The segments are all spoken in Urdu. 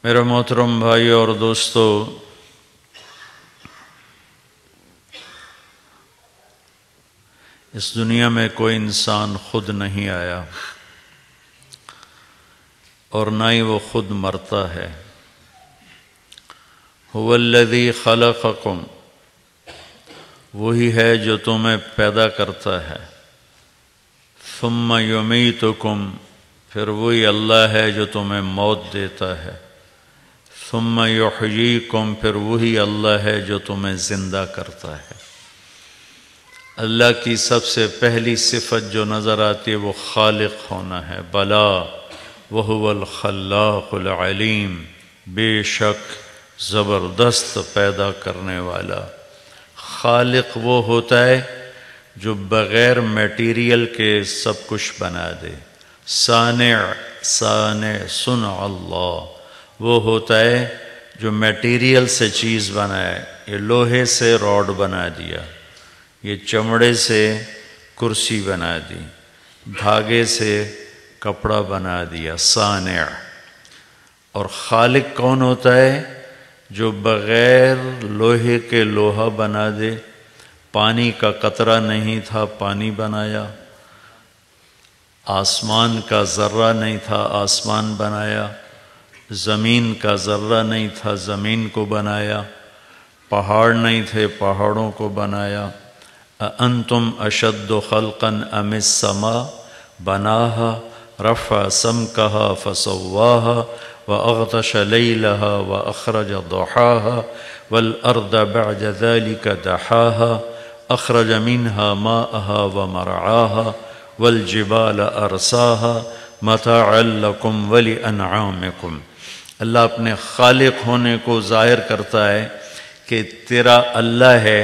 میرے محترم بھائیو اور دوستو، اس دنیا میں کوئی انسان خود نہیں آیا اور نہ ہی وہ خود مرتا ہے۔ هو الذی خلقکم، وہی ہے جو تمہیں پیدا کرتا ہے۔ ثم یمیتکم، پھر وہی اللہ ہے جو تمہیں موت دیتا ہے۔ ثم یحییکم، پھر وہی اللہ ہے جو تمہیں زندہ کرتا ہے۔ اللہ کی سب سے پہلی صفت جو نظر آتی ہے وہ خالق ہونا ہے۔ بلا وہو الخلاق العلیم، بے شک زبردست پیدا کرنے والا۔ خالق وہ ہوتا ہے جو بغیر میٹیریل کے سب کچھ بنا دے۔ صانع صنع اللہ، وہ ہوتا ہے جو میٹیریل سے چیز بنائے۔ یہ لوہے سے راڈ بنا دیا، یہ چمڑے سے کرسی بنا دی، دھاگے سے کپڑا بنا دیا۔ صانع۔ اور خالق کون ہوتا ہے؟ جو بغیر لوہے کے لوہا بنا دے۔ پانی کا قطرہ نہیں تھا، پانی بنایا۔ آسمان کا ذرہ نہیں تھا، آسمان بنایا۔ زمین کا ذرہ نہیں تھا، زمین کو بنایا۔ پہاڑ نہیں تھے، پہاڑوں کو بنایا۔ اَأَنْتُمْ أَشَدُّ خَلْقًا أَمِ السَّمَاءُ بَنَاهَا رَفَعَ سَمْكَهَا فَسَوَّاهَا وَأَغْطَشَ لَيْلَهَا وَأَخْرَجَ ضُحَاهَا وَالْأَرْضَ بَعْدَ ذَلِكَ دَحَاهَا أَخْرَجَ مِنْهَا مَاءَهَا وَمَرْعَاهَا وَالْجِبَالَ أَرْسَاهَا مَتَاعًا لَكُمْ وَلِأَنْعَامِكُمْ۔ اللہ اپنے خالق ہونے کو ظاہر کرتا ہے کہ تیرا اللہ ہے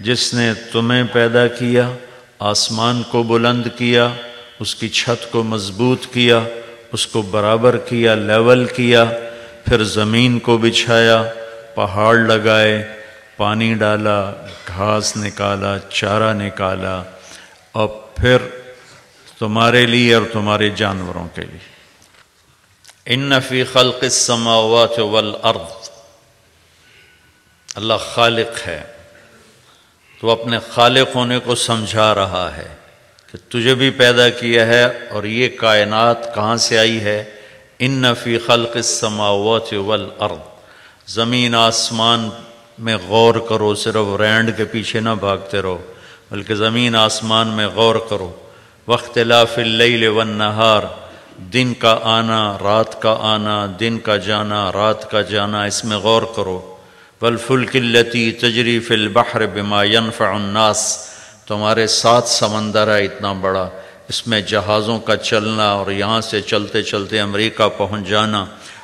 جس نے تمہیں پیدا کیا، آسمان کو بلند کیا، اس کی چھت کو مضبوط کیا، اس کو برابر کیا، لیول کیا، پھر زمین کو بچھایا، پہاڑ لگائے، پانی ڈالا، گھاس نکالا، چارہ نکالا، اور پھر تمہارے لیے اور تمہارے جانوروں کے لیے۔ ان فی خلق السماوات والارض، اللہ خالق ہے تو اپنے خالق ہونے کو سمجھا رہا ہے کہ تجھے بھی پیدا کیا ہے، اور یہ کائنات کہاں سے آئی ہے؟ ان فی خلق السماوات والارض، زمین آسمان میں غور کرو، صرف رینڈ کے پیچھے نہ بھاگتے رہو بلکہ زمین آسمان میں غور کرو۔ واختلاف اللیل والنہار، دن کا آنا رات کا آنا، دن کا جانا رات کا جانا، اس میں غور کرو۔ والفلک التی تجری فی البحر بما ینفع الناس، تمہارے ساتھ سمندر ہے اتنا بڑا، اس میں جہازوں کا چلنا اور یہاں سے چلتے چلتے امریکہ پہنچ جانا۔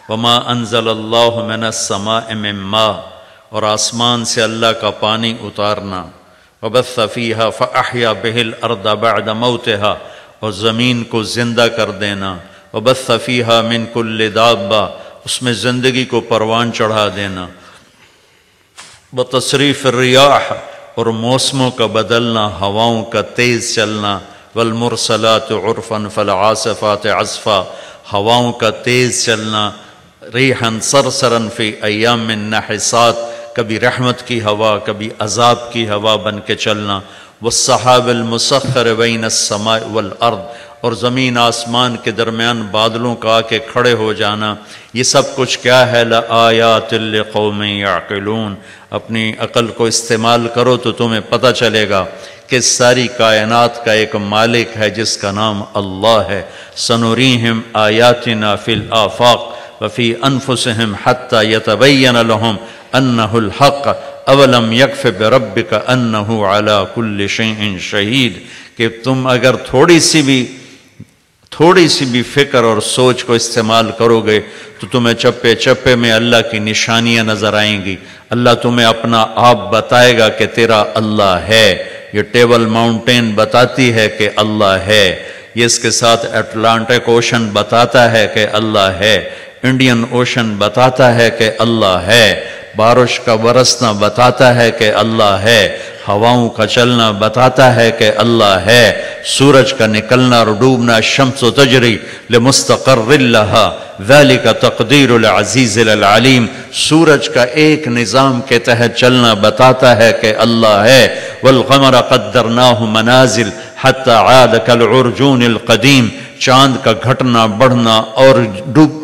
وما انزل اللہ من السماء من ماء، اور آسمان سے اللہ کا پانی اتارنا۔ وبث فیہا فاحیا بہ الارض بعد موتہا، اور زمین کو زندہ کر دینا۔ وبث فیہا من کل دابہ، اس میں زندگی کو پروان چڑھا دینا۔ بتصریف الریاح، اور موسموں کا بدلنا، ہواؤں کا تیز چلنا۔ والمرسلات عرفا فالعاصفات عصفا، ہواؤں کا تیز چلنا۔ ریحا صرصرا فی ایام نحسات، کبھی رحمت کی ہوا کبھی عذاب کی ہوا بن کے چلنا۔ والسحاب المسخر بین السماء والارض، اور زمین آسمان کے درمیان بادلوں کا آ کے کھڑے ہو جانا۔ یہ سب کچھ کیا ہے؟ لآیات لقوم یعقلون، اپنی عقل کو استعمال کرو تو تمہیں پتہ چلے گا کہ ساری کائنات کا ایک مالک ہے جس کا نام اللہ ہے۔ سنریہم آیاتنا فی الآفاق وفی انفسہم حتی یتبین لہم انہ الحق اولم یکف بربک انہ علی کل شیء شہید، کہ تم اگر تھوڑی سی بھی فکر اور سوچ کو استعمال کرو گے تو تمہیں چپے چپے میں اللہ کی نشانیاں نظر آئیں گی۔ اللہ تمہیں اپنا آپ بتائے گا کہ تیرا اللہ ہے۔ یہ ٹیبل ماؤنٹین بتاتی ہے کہ اللہ ہے، یہ اس کے ساتھ اٹلانٹک اوشن بتاتا ہے کہ اللہ ہے، انڈین اوشن بتاتا ہے کہ اللہ ہے، بارش کا برسنا بتاتا ہے کہ اللہ ہے، ہواؤں کا چلنا بتاتا ہے کہ اللہ ہے، سورج کا نکلنا اور ڈوبنا، شمس تجری لمستقر لہا ذالک تقدیر العزیز العلیم، سورج کا ایک نظام کے تحت چلنا بتاتا ہے کہ اللہ ہے، والقمر قدرناہ منازل حتی عاد کالعرجون القدیم، چاند کا گھٹنا بڑھنا اور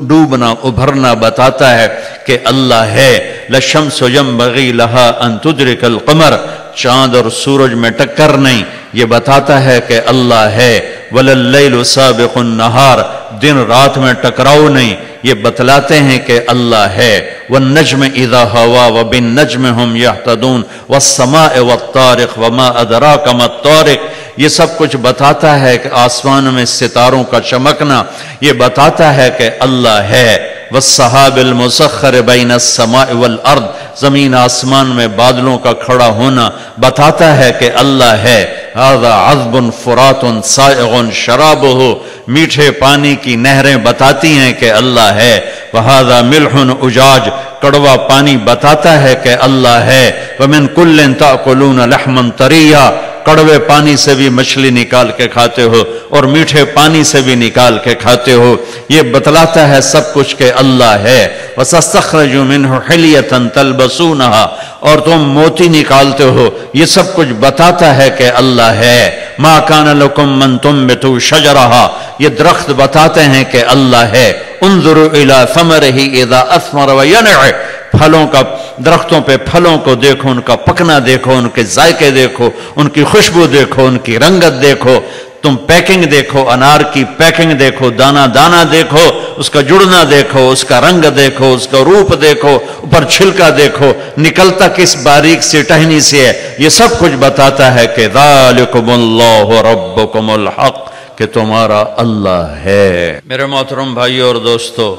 ڈوبنا ابھرنا بتاتا ہے کہ اللہ ہے، للشمس ينبغي لها ان تدرك القمر، چاند اور سورج میں ٹکر نہیں، یہ بتاتا ہے کہ اللہ ہے، ولللیل سابق النہار، دن رات میں ٹکراؤ نہیں، یہ بتلاتے ہیں کہ اللہ ہے، والنجم اذا ہوا وبالنجم هم يهتدون والسماء والطارق وما ادراک ما الطارق، یہ سب کچھ بتاتا ہے کہ آسمان میں ستاروں کا چمکنا، یہ بتاتا ہے کہ اللہ ہے، والسحاب المسخر بین السماء والارض، زمین آسمان میں بادلوں کا کھڑا ہونا بتاتا ہے کہ اللہ ہے، ھذا عذب فرات سائغ شرابہ، میٹھے پانی کی نہریں بتاتی ہیں کہ اللہ ہے، وھذا ملح اجاج، کڑوا پانی بتاتا ہے کہ اللہ ہے، ومن کل تأکلون لحما طریا، کڑوے پانی سے بھی مچھلی نکال کے کھاتے ہو اور میٹھے پانی سے بھی نکال کے کھاتے ہو، یہ بتلاتا ہے سب کچھ کہ اللہ ہے، وَتَسْتَخْرَجُ مِنْهُ حِلْيَةً تَلْبَسُونَهَا، اور تم موتی نکالتے ہو، یہ سب کچھ بتاتا ہے کہ اللہ ہے، مَا كَانَ لَكُمْ مَنْ تُنْبِتُوا شَجَرَهَا، یہ درخت بتاتے ہیں کہ اللہ ہے، انظروا إِلَى ثَمَرِهِ إِذَا أَثْمَرَ وَيَنْعِ، پھلوں کا، درختوں پہ پھلوں کو دیکھو، ان کا پکنا دیکھو، ان کے ذائقے دیکھو، ان کی خوشبو دیکھو، ان کی رنگت دیکھو، تم پیکنگ دیکھو، انار کی پیکنگ دیکھو، دانہ دانہ دیکھو، اس کا جڑنا دیکھو، اس کا رنگ دیکھو، اس کا روپ دیکھو، اوپر چھلکا دیکھو، نکلتا کس باریک سی ٹہنی سے ہے، یہ سب کچھ بتاتا ہے کہ ذالکم اللہ ربکم الحق، کہ تمہارا اللہ ہے۔ میرے محترم بھائیو اور دوستو،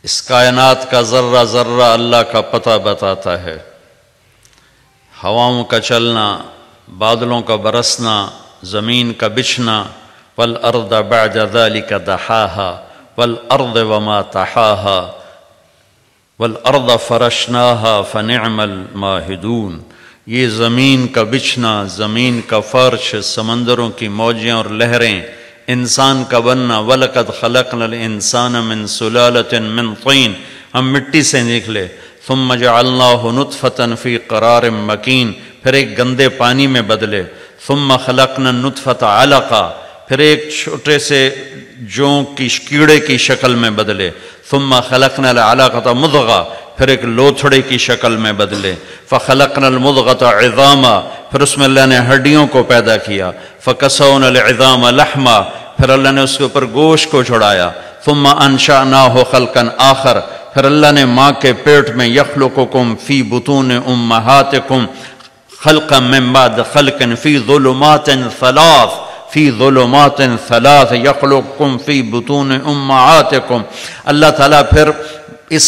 اس کائنات کا ذرہ ذرہ اللہ کا پتہ بتاتا ہے، ہواؤں کا چلنا، بادلوں کا برسنا، زمین کا بچھنا، والارض بعد ذلك دحاها والارض وما طحاها والارض فرشناها فنعم الماہدون، یہ زمین کا بچھنا، زمین کا فرش، سمندروں کی موجیں اور لہریں، انسان کا بننا، وَلَقَدْ خَلَقْنَا الْإِنسَانَ مِنْ سُلَالَةٍ مِنْ طِينٍ، ہم مٹی سے نکلے، ثُمَّ جَعَلْنَاهُ نُطْفَةً فِي قَرَارٍ مَكِينٍ، پھر ایک گندے پانی میں بدلے، ثُمَّ خَلَقْنَا النُّطْفَةَ عَلَقًا، پھر ایک چھوٹے سے جونک کی کیڑے کی شکل میں بدلے، ثُمَّ خَلَقْنَا الْعَلَقَةَ مُضْغَةً، پھر ایک لوتھڑے کی شکل میں بدلے، فَخَلَقْنَا الْمُضْغَةَ عِظَامًا، پھر اس میں اللہ نے ہڈیوں کو پیدا کیا، فَكَسَوْنَا الْعِظَامَ لَحْمًا، پھر اللہ نے اس کے اوپر گوشت کو چڑھایا، ثُمَّ أَنشَأْنَاهُ خَلْقًا آخر، پھر اللہ نے ماں کے پیٹ میں يَخْلُقُكُمْ فِي بُطُونِ أُمَّهَاتِكُمْ خَلْقًا مِّن بَعْدِ خَلْقٍ فِي ظُلُمَاتٍ ثَلَاثٍ فی ظلمات ثلاث یخلقکم فی بطون امہاتکم، اللہ تعالیٰ پھر اس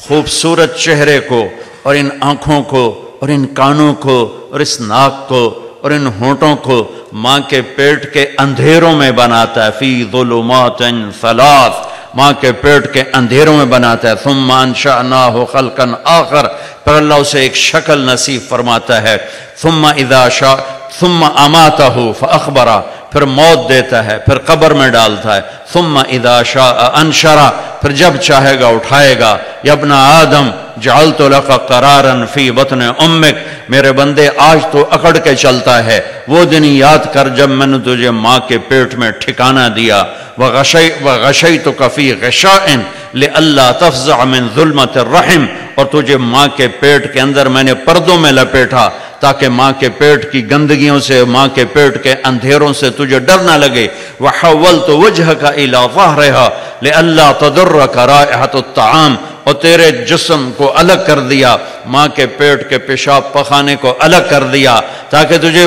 خوبصورت چہرے کو اور ان آنکھوں کو اور ان کانوں کو اور اس ناک کو اور ان ہونٹوں کو ماں کے پیٹ کے اندھیروں میں بناتا ہے، فی ظلمات ثلاث، ماں کے پیٹ کے اندھیروں میں بناتا ہے، ثم انشأناہ خلقا آخر، پھر اللہ اسے ایک شکل نصیب فرماتا ہے، ثم اذا شاء ثم اماتہ فاخبرہ، پھر موت دیتا ہے، پھر قبر میں ڈالتا ہے، ثم اذا شاء انشرہ، پھر جب چاہے گا اٹھائے گا، یا ابن آدم جعلت لک قرارا فی بطن امک، میرے بندے آج تو اکڑ کے چلتا ہے، وہ دن یاد کر جب میں نے تجھے ماں کے پیٹ میں ٹھکانہ دیا، وغشیتک فی غشاء لئلا تفزع من ظلمت الرحم، اور تجھے ماں کے پیٹ کے اندر میں نے پردوں میں لپیٹا تاکہ ماں کے پیٹ کی گندگیوں سے، ماں کے پیٹ کے اندھیروں سے تجھے ڈر نہ لگے، وحولت وجہک الی ظہرہا لئلا تضرک رائحۃ الطعام، اور تیرے جسم کو الگ کر دیا، ماں کے پیٹ کے پیشاب پخانے کو الگ کر دیا تاکہ تجھے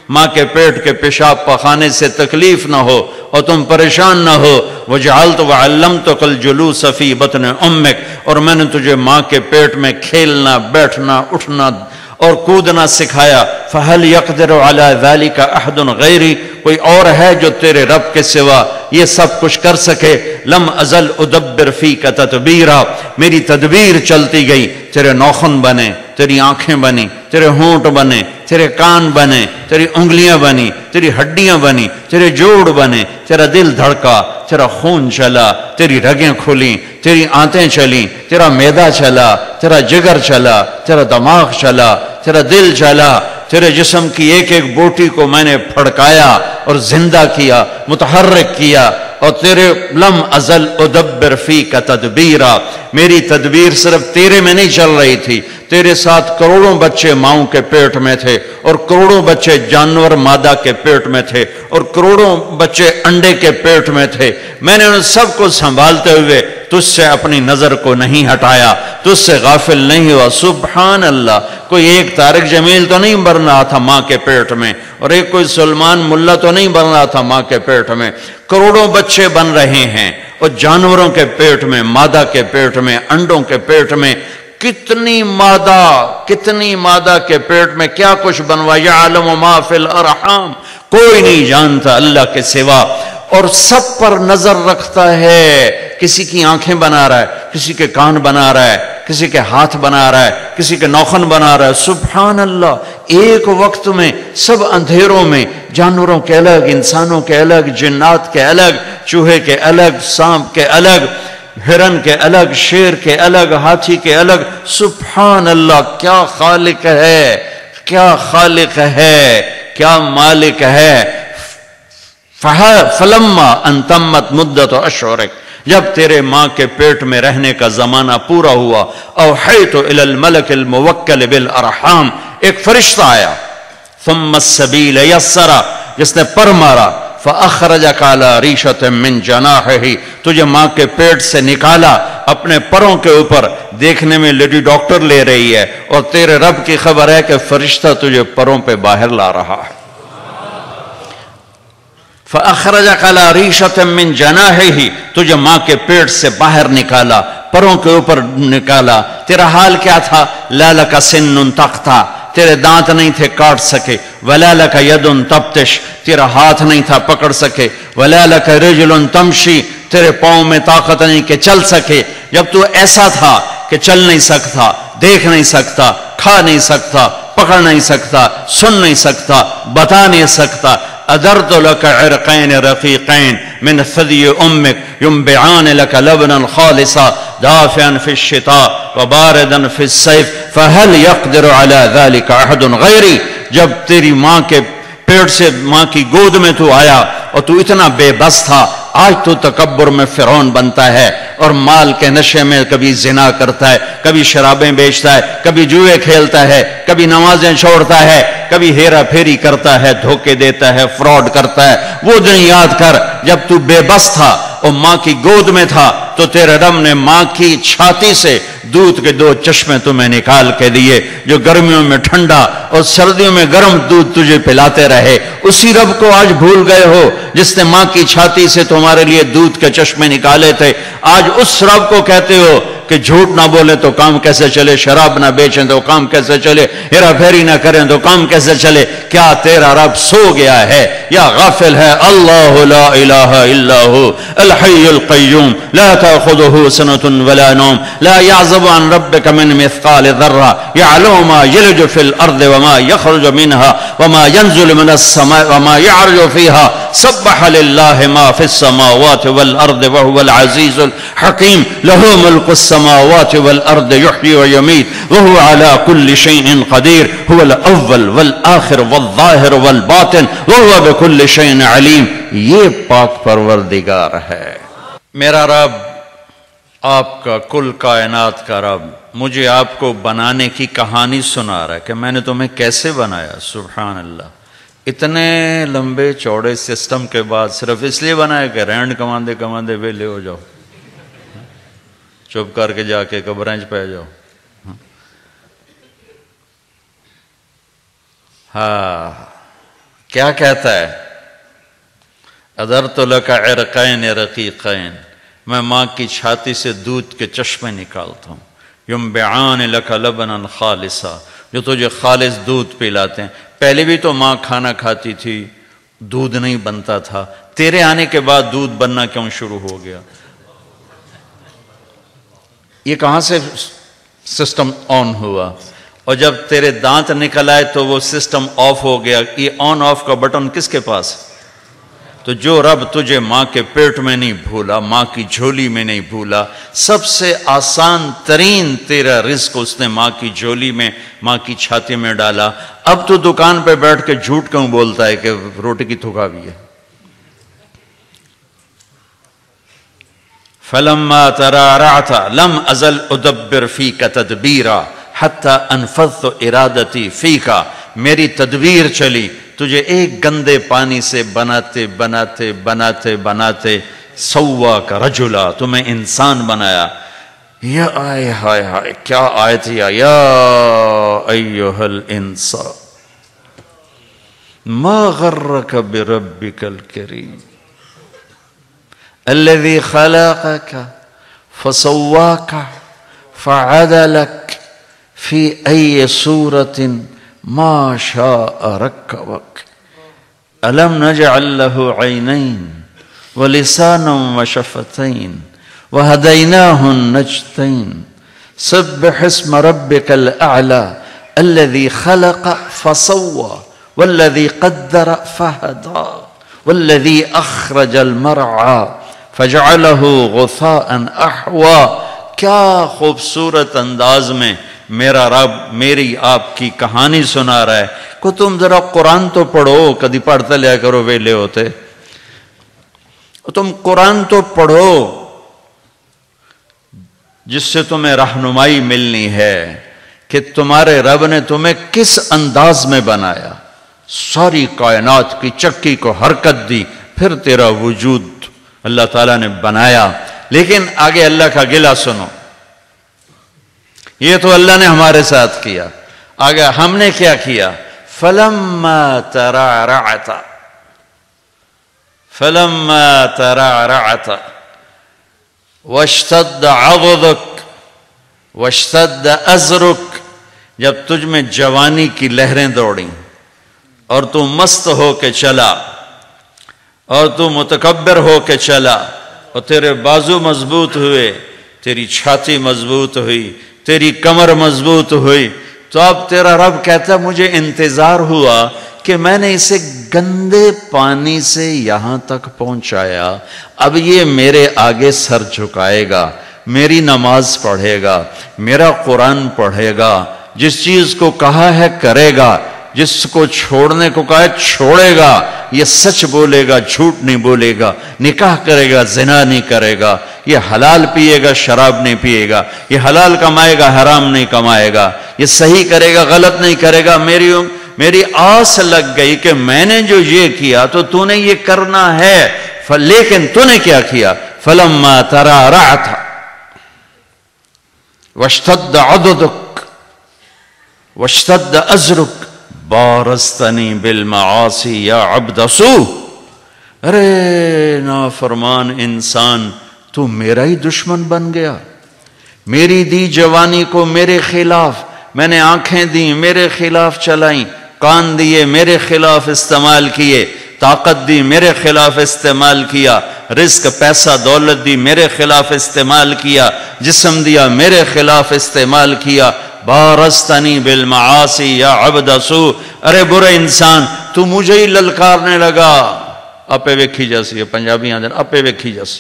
ماں کے پیٹ کے پیشاب پخانے سے تکلیف نہ ہو اور تم پریشان نہ ہو، وجعلت وعلمتک الجلوس فی بطن امک، اور میں نے تجھے ماں کے پیٹ میں کھیلنا، بیٹھنا، اٹھنا اور کودنا سکھایا، فہل یقدر علی ذلک احد غیری، کوئی اور ہے جو تیرے رب کے سوا یہ سب کچھ کر سکے؟ لم ازل ادبر فیک تدبیرا، میری تدبیر چلتی گئی، تیرے ناخن بنے، تیری آنکھیں بنی، تیرے ہونٹ بنے، تیرے کان بنے، تیری انگلیاں بنی، تیری ہڈیاں بنی، تیرے جوڑ بنے، تیرا دل دھڑکا، تیرا خون چلا، تیری رگیں کھلیں، تیری آنتیں چلیں، تیرا معدہ چلا، تیرا جگر چلا، تیرا دماغ چلا، تیرا دل چلا، تیرے جسم کی ایک ایک بوٹی کو میں نے پھڑکایا اور زندہ کیا، متحرک کیا، اور تیرے لم ازل ادبر فیک تدبیرا، میری تدبیر صرف تیرے میں نہیں چل رہی تھی، تیرے ساتھ کروڑوں بچے ماؤں کے پیٹ میں تھے، اور کروڑوں بچے جانور مادہ کے پیٹ میں تھے، اور کروڑوں بچے انڈے کے پیٹ میں تھے، میں نے ان سب کو سنبھالتے ہوئے تجھ سے اپنی نظر کو نہیں ہٹایا، تجھ سے غافل نہیں ہوا۔ سبحان اللہ، کوئی ایک طارق جمیل تو نہیں بن رہا تھا ماں کے پیٹ میں، اور ایک کوئی سلمان ملا تو نہیں بن رہا تھا ماں کے پیٹ میں، کروڑوں بچے بن رہے ہیں، اور جانوروں کے پیٹ میں، مادہ کے پیٹ میں، انڈوں کے پیٹ میں، کتنی مادہ کے پیٹ میں کیا کچھ بنوا، یعلم ما فی الارحام، کوئی نہیں جانتا اللہ کے سوا، اور سب پر نظر رکھتا ہے۔ کسی کی آنکھیں بنا رہا ہے، کسی کے کان بنا رہا ہے، کسی کے ہاتھ بنا رہا ہے، کسی کے ناخن بنا رہا ہے۔ سبحان اللہ، ایک وقت میں سب اندھیروں میں، جانوروں کے الگ، انسانوں کے الگ، جنات کے الگ، چوہے کے الگ، سانپ کے الگ، ہرن کے الگ، شیر کے الگ، ہاتھی کے الگ۔ سبحان اللہ، کیا خالق ہے، کیا خالق ہے، کیا مالک ہے۔ فلما ان تمت مدت اشہرک، جب تیرے ماں کے پیٹ میں رہنے کا زمانہ پورا ہوا، اوحیت الی الملک الموکل بالارحام، ایک فرشتہ آیا، ثم السبیل یسرا، جس نے پر مارا، فاخرجک علی ریشۃ من جناحہ، تجھے ماں کے پیٹ سے نکالا اپنے پروں کے اوپر، دیکھنے میں لیڈی ڈاکٹر لے رہی ہے، اور تیرے رب کی خبر ہے کہ فرشتہ تجھے پروں پہ باہر لا رہا ہے۔ فَأَخْرَجَكَ عَلَى رِيشَةٍ مِّن جَنَاحِهِ، تجھے ماں کے پیٹ سے باہر نکالا، پروں کے اوپر نکالا۔ تیرا حال کیا تھا؟ لَا لَكَ سِنٌّ تَقْطَعُ، تیرے دانت نہیں تھے کاٹ سکے، وَلَا لَكَ يَدٌ تَبْطِشُ، تیرا ہاتھ نہیں تھا پکڑ سکے، وَلَا لَكَ رِجْلٌ تَمْشِي، تیرے پاؤں میں طاقت نہیں کہ چل سکے۔ جب تو ایسا تھا کہ چل نہیں سکتا، دیکھ نہیں سکتا، کھا نہیں سکتا، پکڑ نہیں سکتا، سن نہیں سکتا، بتا نہیں سکتا، أدرت لك عرقين رقيقين من ثدي أمك ينبعان لك لبنا خالصا دافئا في الشتاء وباردا في الصيف فهل يقدر على ذلك أحد غيري، جب تیری ماں کے پیٹ سے، ماں کی گود میں تو آیا اور تو اتنا بے بس تھا، آج تو تکبر میں فرعون بنتا ہے، اور مال کے نشے میں کبھی زنا کرتا ہے، کبھی شرابیں بیچتا ہے، کبھی جوئے کھیلتا ہے، کبھی نمازیں چھوڑتا ہے، کبھی ہیرا پھیری کرتا ہے، دھوکے دیتا ہے، فراڈ کرتا ہے۔ وہ دن یاد کر جب تو بے بس تھا اور ماں کی گود میں تھا، تو تیرے رب نے ماں کی چھاتی سے دودھ کے 2 چشمے تمہیں نکال کے دیے، جو گرمیوں میں ٹھنڈا اور سردیوں میں گرم دودھ تجھے پلاتے رہے۔ اسی رب کو آج بھول گئے ہو جس نے ماں کی چھاتی سے تمہارے لیے دودھ کے چشمے نکالے تھے۔ آج اس رب کو کہتے ہو کہ جھوٹ نہ بولے تو کام کیسے چلے، شراب نہ بیچیں تو کام کیسے چلے، ہیرا پھیری نہ کریں تو کام کیسے چلے۔ کیا تیرا رب سو گیا ہے یا غافل ہے؟ اللہ لا الہ الا ہو الحی القیوم لا تأخذه سنة ولا نوم لا يعزب عن ربك من مثقال ذرة يعلم ما يلج في الأرض وما يخرج منها وما ينزل من السماء وما يعرج فيها سبح لله ما في السماوات والأرض وهو العزيز الحكيم له ملك السماوات والأرض يحيي ويميت وهو على كل شيء قدير هو الأول والآخر والظاهر والباطن وهو بكل شيء عليم۔ یہ پاک پروردگار ہے میرا رب، آپ کا کل کائنات کا رب، مجھے آپ کو بنانے کی کہانی سنا رہا ہے کہ میں نے تمہیں کیسے بنایا۔ سبحان اللہ، اتنے لمبے چوڑے سسٹم کے بعد صرف اس لیے بنایا کہ رینڈ کماندے کماندے ویلے ہو جاؤ، چپ کر کے جا کے قبریں پہ جاؤ۔ ہاں، کیا کہتا ہے؟ اَدَرْتُ لَكَ عِرْقَيْنِ رَقِيقَيْن، میں ماں کی چھاتی سے دودھ کے چشمے نکالتا ہوں، يُنْبِعَانِ لَكَ لَبْنًا خَالِصًا، جو تجھے خالص دودھ پلاتے ہیں۔ پہلے بھی تو ماں کھانا کھاتی تھی، دودھ نہیں بنتا تھا، تیرے آنے کے بعد دودھ بننا کیوں شروع ہو گیا؟ یہ کہاں سے سسٹم آن ہوا؟ اور جب تیرے دانت نکل آئے تو وہ سسٹم آف ہو گیا. یہ آن آف کا بٹن کس کے پاس؟ تو جو رب تجھے ماں کے پیٹ میں نہیں بھولا، ماں کی جھولی میں نہیں بھولا، سب سے آسان ترین تیرا رزق اس نے ماں کی جھولی میں، ماں کی چھاتی میں ڈالا. اب تو دکان پہ بیٹھ کے جھوٹ کیوں بولتا ہے کہ روٹی کی تھکا بھی ہے؟ فلما ترعرعت لم ازل ادبر فیک تدبیرا حتی انفذت ارادتی فیکا. میری تدبیر چلی تجھے ایک گندے پانی سے بناتے بناتے بناتے بناتے سواک رجلا، تمہیں انسان بنایا. یا آئے ہائے ہائے کیا آیت ہے، یا ایھا الانسان ما غرک بربک الکریم الذي خلقك فسواك فعدلك في أي صورة ما شاء ركبك ألم نجعل له عينين ولسانا وشفتين وهديناه النجدين سبح اسم ربك الأعلى الذي خلق فسوى والذي قدر فهدى والذي أخرج المرعى فجعلہ غثاء احوا. کیا خوبصورت انداز میں میرا رب میری آپ کی کہانی سنا رہا ہے. کو تم ذرا قرآن تو پڑھو، کدی پڑھتے لیا کرو ویلے ہوتے. تم قرآن تو پڑھو جس سے تمہیں رہنمائی ملنی ہے کہ تمہارے رب نے تمہیں کس انداز میں بنایا، ساری کائنات کی چکی کو حرکت دی، پھر تیرا وجود اللہ تعالیٰ نے بنایا. لیکن آگے اللہ کا گلہ سنو. یہ تو اللہ نے ہمارے ساتھ کیا، آگے ہم نے کیا کیا؟ فلما ترعرعت فلما ترعرعت واشتد عضدک واشتد ازرک. جب تجھ میں جوانی کی لہریں دوڑیں اور تو مست ہو کے چلا اور تو متکبر ہو کے چلا اور تیرے بازو مضبوط ہوئے، تیری چھاتی مضبوط ہوئی، تیری کمر مضبوط ہوئی، تو اب تیرا رب کہتا مجھے انتظار ہوا کہ میں نے اسے گندے پانی سے یہاں تک پہنچایا، اب یہ میرے آگے سر جھکائے گا، میری نماز پڑھے گا، میرا قرآن پڑھے گا، جس چیز کو کہا ہے کرے گا، جس کو چھوڑنے کو کہا ہے چھوڑے گا، یہ سچ بولے گا، جھوٹ نہیں بولے گا، نکاح کرے گا، زنا نہیں کرے گا، یہ حلال پیے گا، شراب نہیں پیے گا، یہ حلال کمائے گا، حرام نہیں کمائے گا، یہ صحیح کرے گا، غلط نہیں کرے گا. میری آس لگ گئی کہ میں نے جو یہ کیا تو تو نے یہ کرنا ہے، لیکن تو نے کیا کیا؟ فلما ترعرعت واشتد عضدک واشتد ازرک بارزتنی بالمعاصی یا عبد سو. ارے نافرمان انسان، تو میرا ہی دشمن بن گیا. میری دی جوانی کو میرے خلاف، میں نے آنکھیں دیں میرے خلاف چلائیں، کان دیے میرے خلاف استعمال کیے، طاقت دی میرے خلاف استعمال کیا، رزق پیسہ دولت دی میرے خلاف استعمال کیا، جسم دیا میرے خلاف استعمال کیا. بارزتنی بالمعاصی یا عبد سو. ارے برے انسان، تو مجھے ہی للکارنے لگا. اپے ویکھی جیسی، پنجابی آدھے اپے ویکھی جیسی،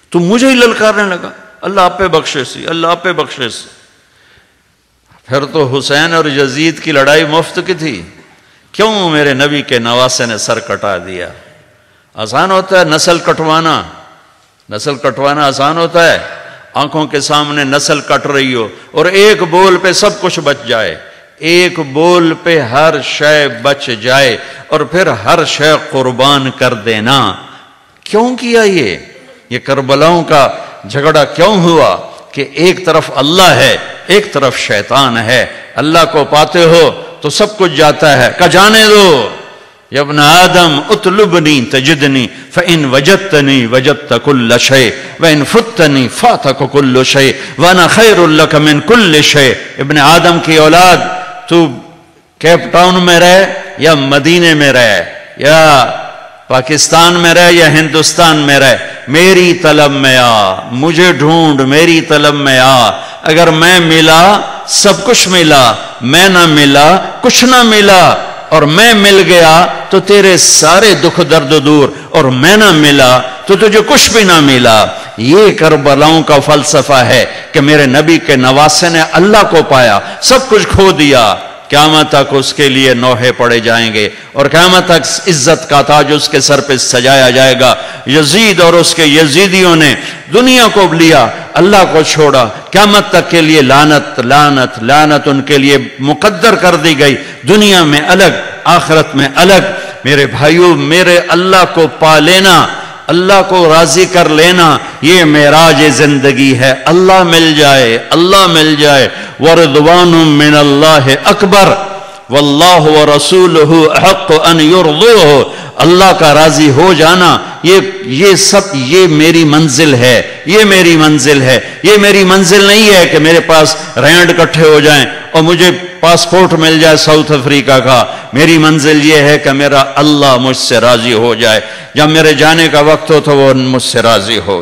تو مجھے ہی للکارنے لگا. اللہ اپے بخشے سی، اللہ اپے بخشے سی. پھر تو حسین اور یزید کی لڑائی مفت کی تھی. کیوں میرے نبی کے نواسے نے سر کٹا دیا؟ آسان ہوتا ہے نسل کٹوانا، نسل کٹوانا آسان ہوتا ہے. آنکھوں کے سامنے نسل کٹ رہی ہو اور ایک بول پہ سب کچھ بچ جائے، ایک بول پہ ہر شے بچ جائے اور پھر ہر شے قربان کر دینا. کیوں کیا یہ کربلاؤں کا جھگڑا کیوں ہوا؟ کہ ایک طرف اللہ ہے، ایک طرف شیطان ہے. اللہ کو پاتے ہو تو سب کچھ جاتا ہے، کہ جانے دو. یا ابن آدم اطلبنی تجدنی فإن وجدتنی وجدت کل شیء وإن فتنی فاتک کل شیء وانا خیر لک من کل شیء. ابن آدم کی اولاد، تو کیپ ٹاؤن میں رہے یا مدینے میں رہے، یا پاکستان میں رہ یا ہندوستان میں رہ، میری طلب میں آ، مجھے ڈھونڈ، میری طلب میں آ۔ اگر میں ملا سب کچھ ملا، میں نہ ملا کچھ نہ ملا، اور میں مل گیا تو تیرے سارے دکھ درد دور، اور میں نہ ملا تو تجھے کچھ بھی نہ ملا۔ یہ کربلاؤں کا فلسفہ ہے کہ میرے نبی کے نواسے نے اللہ کو پایا، سب کچھ کھو دیا، قیامت تک اس کے لیے نوحے پڑے جائیں گے، اور قیامت تک عزت کا تاج اس کے سر پہ سجایا جائے گا۔ یزید اور اس کے یزیدیوں نے دنیا کو لیا، اللہ کو چھوڑا، قیامت تک کے لیے لعنت لعنت لعنت ان کے لیے مقدر کر دی گئی، دنیا میں الگ آخرت میں الگ۔ میرے بھائیوں، میرے اللہ کو پا لینا، اللہ کو راضی کر لینا، یہ معراج زندگی ہے۔ اللہ مل جائے، اللہ مل جائے۔ وَرِضْوَانٌ مِّنَ اللَّهِ أَكْبَرُ وَاللَّهُ وَرَسُولُهُ أَحَقُّ أَن يُرْضُوهُ۔ اللہ کا راضی ہو جانا، یہ سب، یہ میری منزل ہے، یہ میری منزل ہے۔ یہ میری منزل نہیں ہے کہ میرے پاس رینڈ اکٹھے ہو جائیں اور مجھے پاسپورٹ مل جائے ساؤتھ افریقہ کا۔ میری منزل یہ ہے کہ میرا اللہ مجھ سے راضی ہو جائے، جب میرے جانے کا وقت ہو تو وہ مجھ سے راضی ہو۔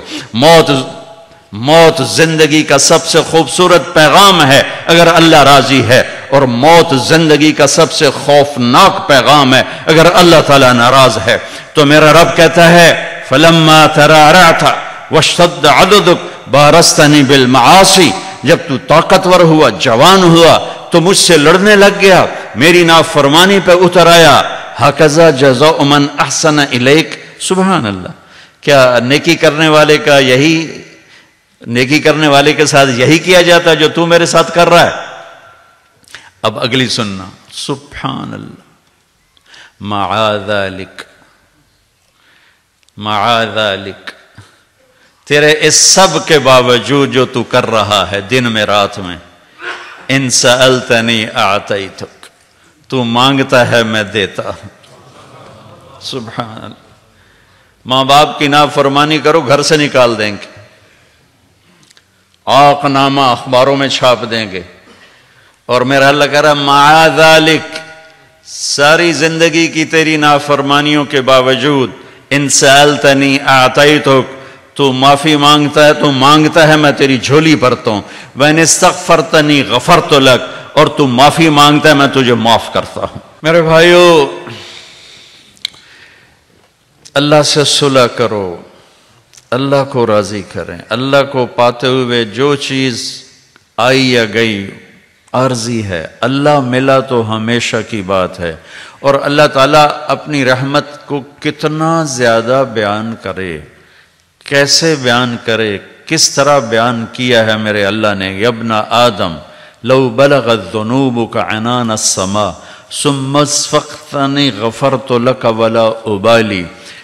موت زندگی کا سب سے خوبصورت پیغام ہے اگر اللہ راضی ہے، اور موت زندگی کا سب سے خوفناک پیغام ہے اگر اللہ تعالیٰ ناراض ہے۔ تو میرا رب کہتا ہے فَلَمَّا تَرَارَعْتَ وَاشْتَدَّ عَضُدُكَ بَارَزْتَنِي بِالْمَعَاصِي۔ جب تو طاقتور ہوا، جوان ہوا، تو مجھ سے لڑنے لگ گیا، میری نافرمانی پہ اتر آیا۔ ہَكَذَا جَزَاءُ مَنْ أَحْسَنَ إِلَيْكَ۔ سبحان اللہ، کیا نیکی کرنے والے کا یہی، نیکی کرنے والے کے ساتھ یہی کیا جاتا جو تو میرے ساتھ کر رہا ہے؟ اب اگلی سننا، سبحان اللہ، معاذالک معاذالک، تیرے اس سب کے باوجود جو تو کر رہا ہے دن میں رات میں، ان سألتنی اعطیتک، تو مانگتا ہے میں دیتا ہوں۔ سبحان اللہ، ماں باپ کی نافرمانی کرو گھر سے نکال دیں گے، آق نامہ اخباروں میں چھاپ دیں گے، اور میرا اللہ کہہ رہا معاذالک، ساری زندگی کی تیری نافرمانیوں کے باوجود ان سألتنی اعطیتک، تو معافی مانگتا ہے، تو مانگتا ہے میں تیری جھولی بھرتا ہوں۔ وَإِنِ اسْتَغْفَرْتَنِي غَفَرْتُ لَكَ، اور تو معافی مانگتا ہے میں تجھے معاف کرتا ہوں۔ میرے بھائیو، اللہ سے صلح کرو، اللہ کو راضی کریں۔ اللہ کو پاتے ہوئے جو چیز آئی یا گئی عارضی ہے، اللہ ملا تو ہمیشہ کی بات ہے۔ اور اللہ تعالیٰ اپنی رحمت کو کتنا زیادہ بیان کرے، کیسے بیان کرے، کس طرح بیان کیا ہے میرے اللہ نے۔ یابن آدم لو بلغت ذنوبک عنان السماء ثم استغفرتنی غفرت لک ولا ابالی۔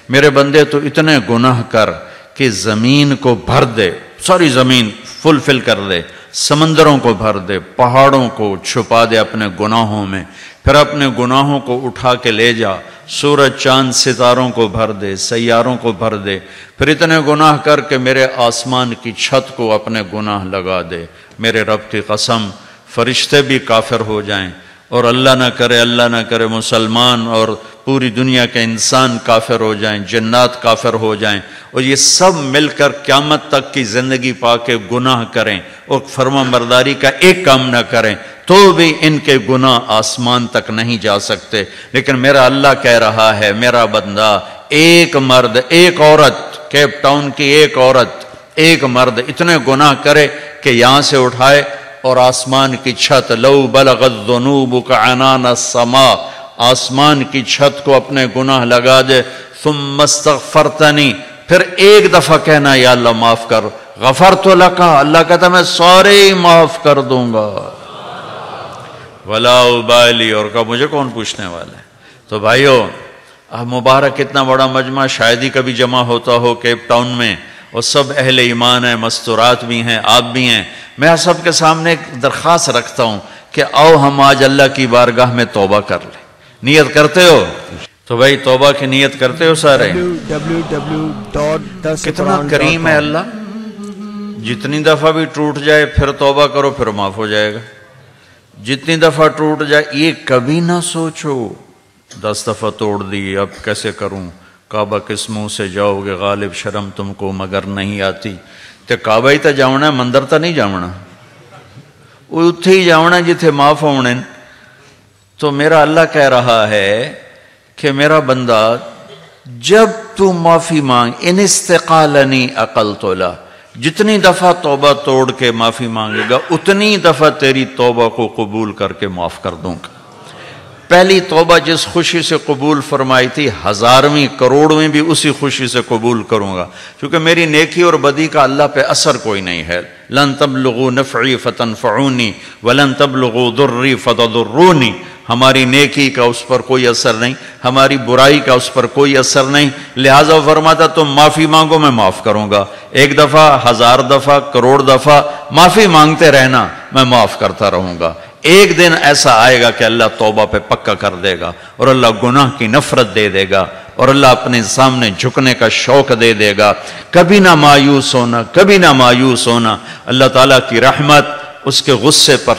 میرے بندے تو اتنے گناہ کر کہ زمین کو بھر دے، ساری زمین فل کر دے، سمندروں کو بھر دے، پہاڑوں کو چھپا دے اپنے گناہوں میں، پھر اپنے گناہوں کو اٹھا کے لے جا، سورج چاند ستاروں کو بھر دے، سیاروں کو بھر دے، پھر اتنے گناہ کر کے میرے آسمان کی چھت کو اپنے گناہ لگا دے، میرے رب کی قسم فرشتے بھی کافر ہو جائیں، اور اللہ نہ کرے مسلمان اور پوری دنیا کے انسان کافر ہو جائیں، جنات کافر ہو جائیں، اور یہ سب مل کر قیامت تک کی زندگی پا کے گناہ کریں اور فرما برداری کا ایک کام نہ کریں، تو بھی ان کے گناہ آسمان تک نہیں جا سکتے۔ لیکن میرا اللہ کہہ رہا ہے میرا بندہ، ایک مرد ایک عورت، کیپ ٹاؤن کی ایک عورت ایک مرد اتنے گناہ کرے کہ یہاں سے اٹھائے اور آسمان کی چھت، لو بلغت ذنوبک عنان السماء، آسمان کی چھت کو اپنے گناہ لگا دے، ثم استغفرتنی، پھر ایک دفعہ کہنا یا اللہ معاف کر، غفرت لک، اللہ کہتا میں سارے ہی معاف کر دوں گا، ولا ابالی، اور کہا مجھے کون پوچھنے والا ہے۔ تو بھائیو، مبارک اتنا بڑا مجمع شاید ہی کبھی جمع ہوتا ہو کیپ ٹاؤن میں، اور سب اہل ایمان ہیں، مستورات بھی ہیں، آپ بھی ہیں۔ میں سب کے سامنے ایک درخواست رکھتا ہوں کہ آؤ ہم آج اللہ کی بارگاہ میں توبہ کر لیں۔ نیت کرتے ہو؟ تو بھائی توبہ کی نیت کرتے ہو سارے؟ کتنا کریم ہے اللہ، جتنی دفعہ بھی ٹوٹ جائے پھر توبہ کرو پھر معاف ہو جائے گا، جتنی دفعہ ٹوٹ جائے۔ یہ کبھی نہ سوچو 10 دفعہ توڑ دی، اب کیسے کروں؟ کعبہ کس منہ سے جاؤ گے غالب شرم تم کو مگر نہیں آتی؟ تے کعبہ ہی تے جاؤنا ہے، مندر تا نہیں جاؤنا، وہ اتھے ہی جاؤنا جتھے معاف ہونے۔ تو میرا اللہ کہہ رہا ہے کہ میرا بندہ جب تو معافی مانگ، ان استقالنی عقلت له، جتنی دفعہ توبہ توڑ کے معافی مانگے گا اتنی دفعہ تیری توبہ کو قبول کر کے معاف کر دوں گا۔ پہلی توبہ جس خوشی سے قبول فرمائی تھی، 1000ویں کروڑویں بھی اسی خوشی سے قبول کروں گا، کیونکہ میری نیکی اور بدی کا اللہ پہ اثر کوئی نہیں ہے۔ لن تبلغوا نفعی فتنفعونی ولن تبلغوا ضری فتضرونی، ہماری نیکی کا اس پر کوئی اثر نہیں، ہماری برائی کا اس پر کوئی اثر نہیں، لہٰذا فرماتا تم معافی مانگو میں معاف کروں گا، 1 دفعہ 1000 دفعہ کروڑ دفعہ معافی مانگتے رہنا، میں معاف کرتا رہوں گا۔ ایک دن ایسا آئے گا کہ اللہ توبہ پہ پکا کر دے گا، اور اللہ گناہ کی نفرت دے دے گا، اور اللہ اپنے سامنے جھکنے کا شوق دے دے گا۔ کبھی نہ مایوس ہونا، کبھی نہ مایوس ہونا، اللہ تعالیٰ کی رحمت اس کے غصے پر،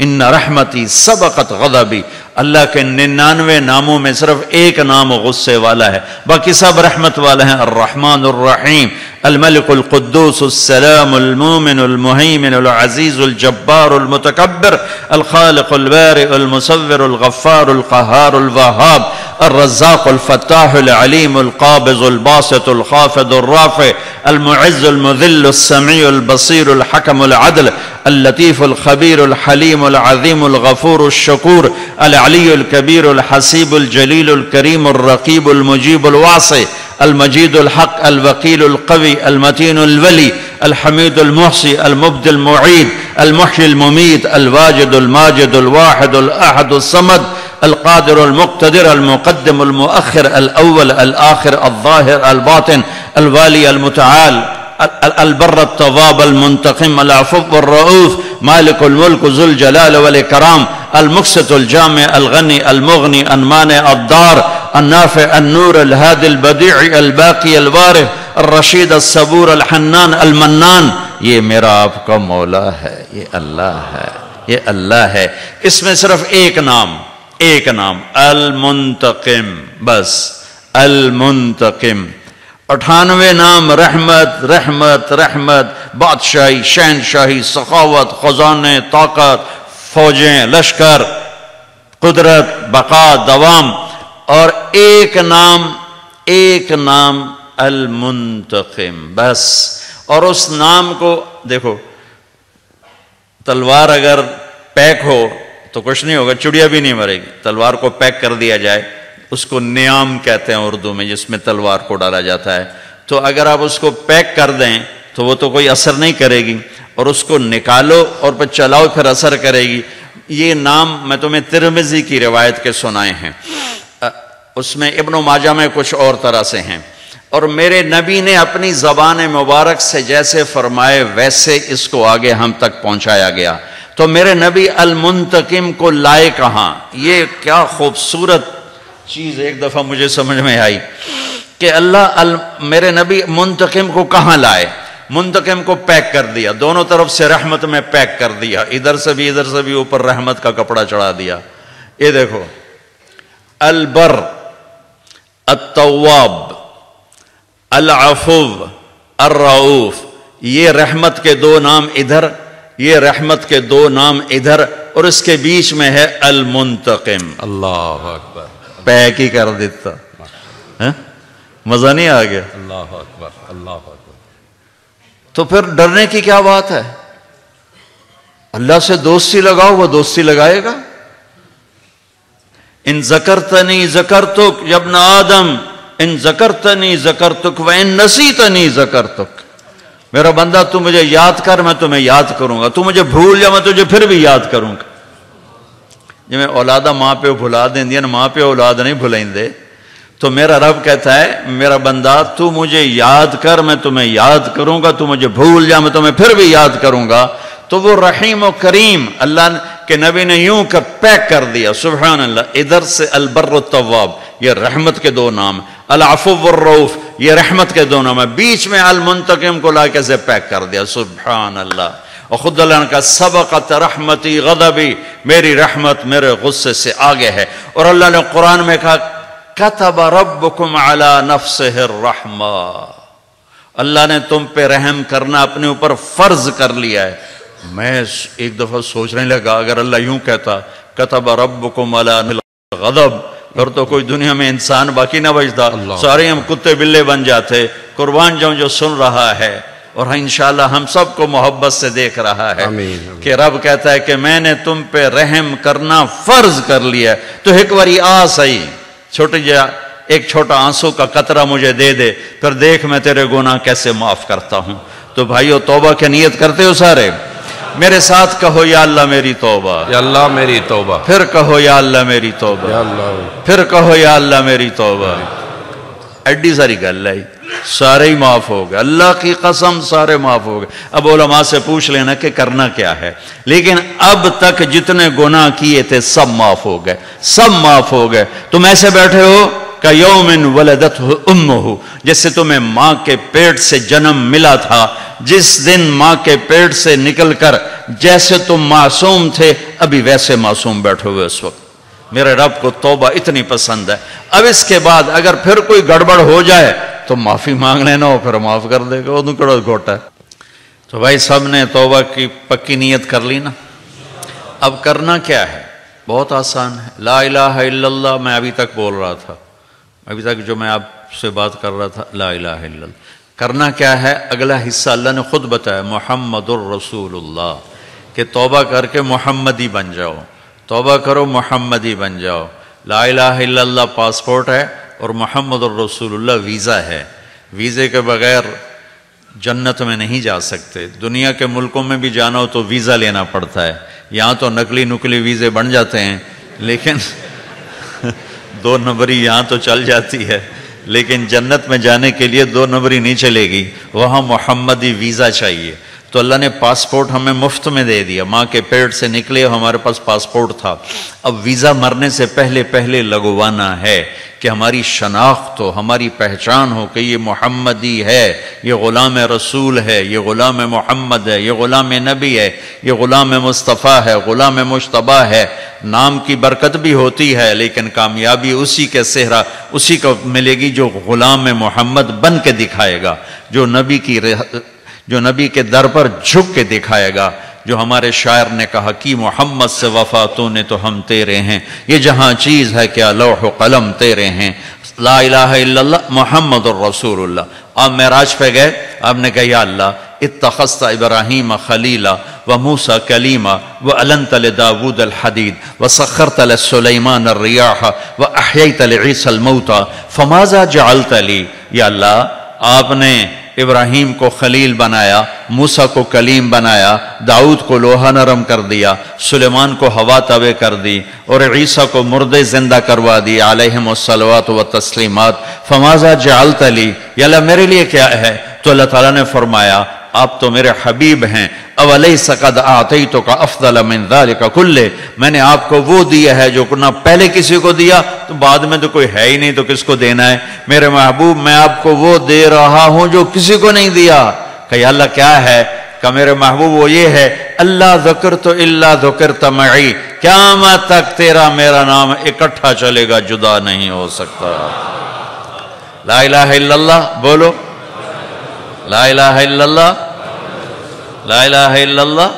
ان رحمتی سبقت غضبی، اللہ کے 99 ناموں میں صرف ایک نام غصے والا ہے، باقی سب رحمت والا ہیں۔ الرحمن الرحیم، الملک القدوس السلام المومن المہیمن العزیز الجبار المتکبر الخالق البارئ المصور الغفار القہار الوہاب الرزاق الفتاح العلیم القابض الباسط الخافض الرافع المعز المذل السمیع البصیر الحکم العدل اللطیف الخبیر الحلیم العظیم الغفور الشکور العلی الکبیر الحسیب الجلیل الکریم الرقیب المجیب الواسع المجید الحق الوکیل القوی المتین الولی الحمید المحصی المبدی المعید المحیی الممیت الواجد الماجد الواحد الاحد الصمد القادر المقتدر المقدم المؤخر الاول الاخر الظاهر الباطن الوالی المتعال البر التواب المنتقم العفو الرؤوف مالك الملك ذو الجلال والإكرام المقسط الجامع الغني المغني المانع الضار النافع النور الهادي البديع الباقي الوارث الرشید الصبور الحنان المنان۔ یہ میرا آپ کا مولا ہے، یہ اللہ ہے، یہ اللہ ہے۔ اس میں صرف ایک نام المنتقم، بس المنتقم۔ 98 نام رحمت رحمت رحمت، بادشاہی، شہنشاہی، سخاوت، خزانے، طاقت، فوجیں، لشکر، قدرت، بقا، دوام، اور ایک نام المنتقم، بس۔ اور اس نام کو دیکھو، تلوار اگر پیک ہو تو کچھ نہیں ہوگا، چڑیا بھی نہیں مرے گی۔ تلوار کو پیک کر دیا جائے، اس کو نیام کہتے ہیں اردو میں، جس میں تلوار کو ڈالا جاتا ہے، تو اگر آپ اس کو پیک کر دیں تو وہ تو کوئی اثر نہیں کرے گی، اور اس کو نکالو اور پھر چلاؤ پھر اثر کرے گی۔ یہ نام میں تمہیں ترمذی کی روایت کے سنائے ہیں، اس میں ابن ماجہ میں کچھ اور طرح سے ہیں، اور میرے نبی نے اپنی زبان مبارک سے جیسے فرمائے ویسے اس کو آگے ہم تک پہنچایا گیا۔ تو میرے نبی المنتقم کو لائے کہاں؟ یہ کیا خوبصورت چیز ایک دفعہ مجھے سمجھ میں آئی کہ اللہ میرے نبی منتقم کو کہاں لائے؟ منتقم کو پیک کر دیا، دونوں طرف سے رحمت میں پیک کر دیا، ادھر سے بھی اوپر رحمت کا کپڑا چڑھا دیا۔ یہ دیکھو، البر، التواب، العفو، الرؤوف، یہ رحمت کے 2 نام ادھر، یہ رحمت کے 2 نام ادھر، اور اس کے بیچ میں ہے المنتقم۔ اللہ اکبر، پیک ہی کر دیتا، مزہ نہیں آ گیا؟ اللہ اکبر، اللہ اکبر۔ تو پھر ڈرنے کی کیا بات ہے؟ اللہ سے دوستی لگاؤ، وہ دوستی لگائے گا۔ ان ذکرتنی ذکرتک یا ابن آدم، ان ذکرتنی ذکرتک وان نسیتنی ذکرتک۔ میرا بندہ تو مجھے یاد کر، میں تمہیں یاد کروں گا، تو مجھے بھول جا، میں تجھے پھر بھی یاد کروں گا۔ جی میں اولادہ ماں پہ بھلا دیں دیا نا، ماں پہ اولاد نہیں بھلائیں دے، تو میرا رب کہتا ہے میرا بندہ تو مجھے یاد کر، میں تمہیں یاد کروں گا، تو مجھے بھول جا، میں تمہیں پھر بھی یاد کروں گا۔ تو وہ رحیم و کریم اللہ کے نبی نے یوں کر پیک کر دیا، سبحان اللہ۔ ادھر سے البر التواب، یہ رحمت کے 2 نام، العفو والرؤوف، یہ رحمت کے 2 نام ہے، بیچ میں المنتقم کو لا کے سے پیک کر دیا، سبحان اللہ۔ اور خود اللہ نے کہا سبقت رحمتی غضبی، میری رحمت میرے غصے سے آگے ہے۔ اور اللہ نے قرآن میں کہا کتب ربکم علی نفسہ الرحمہ، اللہ نے تم پہ رحم کرنا اپنے اوپر فرض کر لیا ہے۔ میں ایک دفعہ سوچنے لگا اگر اللہ یوں کہتا کتب ربکم علی غضب، پھر تو کوئی دنیا میں انسان باقی نہ بچتا، سارے ہم کتے بلے بن جاتے۔ قربان جاؤں جو سن رہا ہے اور انشاءاللہ ہم سب کو محبت سے دیکھ رہا ہے کہ رب کہتا ہے کہ میں نے تم پہ رحم کرنا فرض کر لیا ہے، تو ایک باری آ صحیح چھوٹی جا ایک چھوٹا آنسو کا قطرہ مجھے دے دے، پھر دیکھ میں تیرے گناہ کیسے معاف کرتا ہوں۔ تو بھائیو توبہ کی نیت کرتے ہو سارے؟ میرے ساتھ کہو یا اللہ میری توبہ، یا اللہ میری توبہ، پھر کہو یا اللہ میری توبہ، یا اللہ، پھر کہو یا اللہ میری توبہ۔ ایڈی ساری گل ہے، سارے ہی معاف ہو گئے، اللہ کی قسم سارے معاف ہو گئے۔ اب علماء سے پوچھ لینا کہ کرنا کیا ہے، لیکن اب تک جتنے گناہ کیے تھے سب معاف ہو گئے، سب معاف ہو گئے۔ تم ایسے بیٹھے ہو کہ یومن ولدتہ امہ، جس سے تمہیں ماں کے پیٹ سے جنم ملا تھا، جس دن ماں کے پیٹ سے نکل کر جیسے تم معصوم تھے ابھی ویسے معصوم بیٹھے ہوئے اس وقت۔ میرے رب کو توبہ اتنی پسند ہے۔ اب اس کے بعد اگر پھر کوئی گڑبڑ ہو جائے تو معافی مانگ لینا ہو، پھر معاف کر دے گا، وہ کڑا گھوٹا ہے۔ تو بھائی سب نے توبہ کی پکی نیت کر لی نا؟ اب کرنا کیا ہے؟ بہت آسان ہے، لا الہ الا اللہ میں ابھی تک بول رہا تھا، ابھی تک جو میں آپ سے بات کر رہا تھا، لا الہ الا اللہ۔ کرنا کیا ہے؟ اگلا حصہ اللہ نے خود بتایا، محمد الرسول اللہ، کہ توبہ کر کے محمدی بن جاؤ، توبہ کرو محمدی بن جاؤ۔ لا الہ الا اللہ پاسپورٹ ہے اور محمد الرسول اللہ ویزا ہے، ویزے کے بغیر جنت میں نہیں جا سکتے۔ دنیا کے ملکوں میں بھی جانا ہو تو ویزا لینا پڑتا ہے، یہاں تو نقلی نقلی ویزے بن جاتے ہیں، لیکن 2 نمبری یہاں تو چل جاتی ہے، لیکن جنت میں جانے کے لیے 2 نمبری نہیں چلے گی، وہاں محمدی ویزا چاہیے۔ تو اللہ نے پاسپورٹ ہمیں مفت میں دے دیا، ماں کے پیٹ سے نکلے ہمارے پاس پاسپورٹ تھا۔ اب ویزا مرنے سے پہلے لگوانا ہے کہ ہماری شناخت ہو، ہماری پہچان ہو کہ یہ محمدی ہے، یہ غلام رسول ہے، یہ غلام محمد ہے، یہ غلام نبی ہے، یہ غلام مصطفیٰ ہے، غلام مجتبیٰ ہے۔ نام کی برکت بھی ہوتی ہے لیکن کامیابی اسی کے صحرا اسی کو ملے گی جو غلام محمد بن کے دکھائے گا، جو نبی کے در پر جھک کے دکھائے گا۔ جو ہمارے شاعر نے کہا کہ محمد سے وفا تو نے تو ہم تیرے ہیں، یہ جہاں چیز ہے کیا لوح و قلم تیرے ہیں۔ لا الہ الا اللہ محمد الرسول اللہ۔ آپ معراج پہ گئے، آپ نے کہا یا اللہ اتخذت ابراہیم خلیلا وموسیٰ کلیما وَأَلَنْتَ لِدَاوُودَ الْحَدِيدَ وَسَخَّرْتَ لِسُلَيْمَانَ الرِّيَاحَ وَأَحْيَيْتَ لِعِيسَى الْمَوْتَى فَمَاذَا جَعَلْتَ لِي۔ یا اللہ آپ نے ابراہیم کو خلیل بنایا، موسیٰ کو کلیم بنایا، داؤد کو لوہا نرم کر دیا، سلیمان کو ہوا تابع کر دی، اور عیسیٰ کو مردے زندہ کروا دی علیہم الصلوات والتسلیمات۔ فماذا جعلت لی، یا اللہ میرے لیے کیا ہے؟ تو اللہ تعالیٰ نے فرمایا آپ تو میرے حبیب ہیں، اولیس قد اعطیتک افضل من ذلک کلہ، میں نے آپ کو وہ دیا ہے جو نہ پہلے کسی کو دیا تو بعد میں تو کوئی ہے ہی نہیں تو کس کو دینا ہے۔ میرے محبوب میں آپ کو وہ دے رہا ہوں جو کسی کو نہیں دیا۔ کہ یا اللہ کیا ہے؟ کہ میرے محبوب وہ یہ ہے اللہ ذکرت الا ذکرت معی، قیامت تک تیرا میرا نام اکٹھا چلے گا، جدا نہیں ہو سکتا۔ لا الہ الا اللہ بولو، لا الہ الا اللہ، لا الہ الا اللہ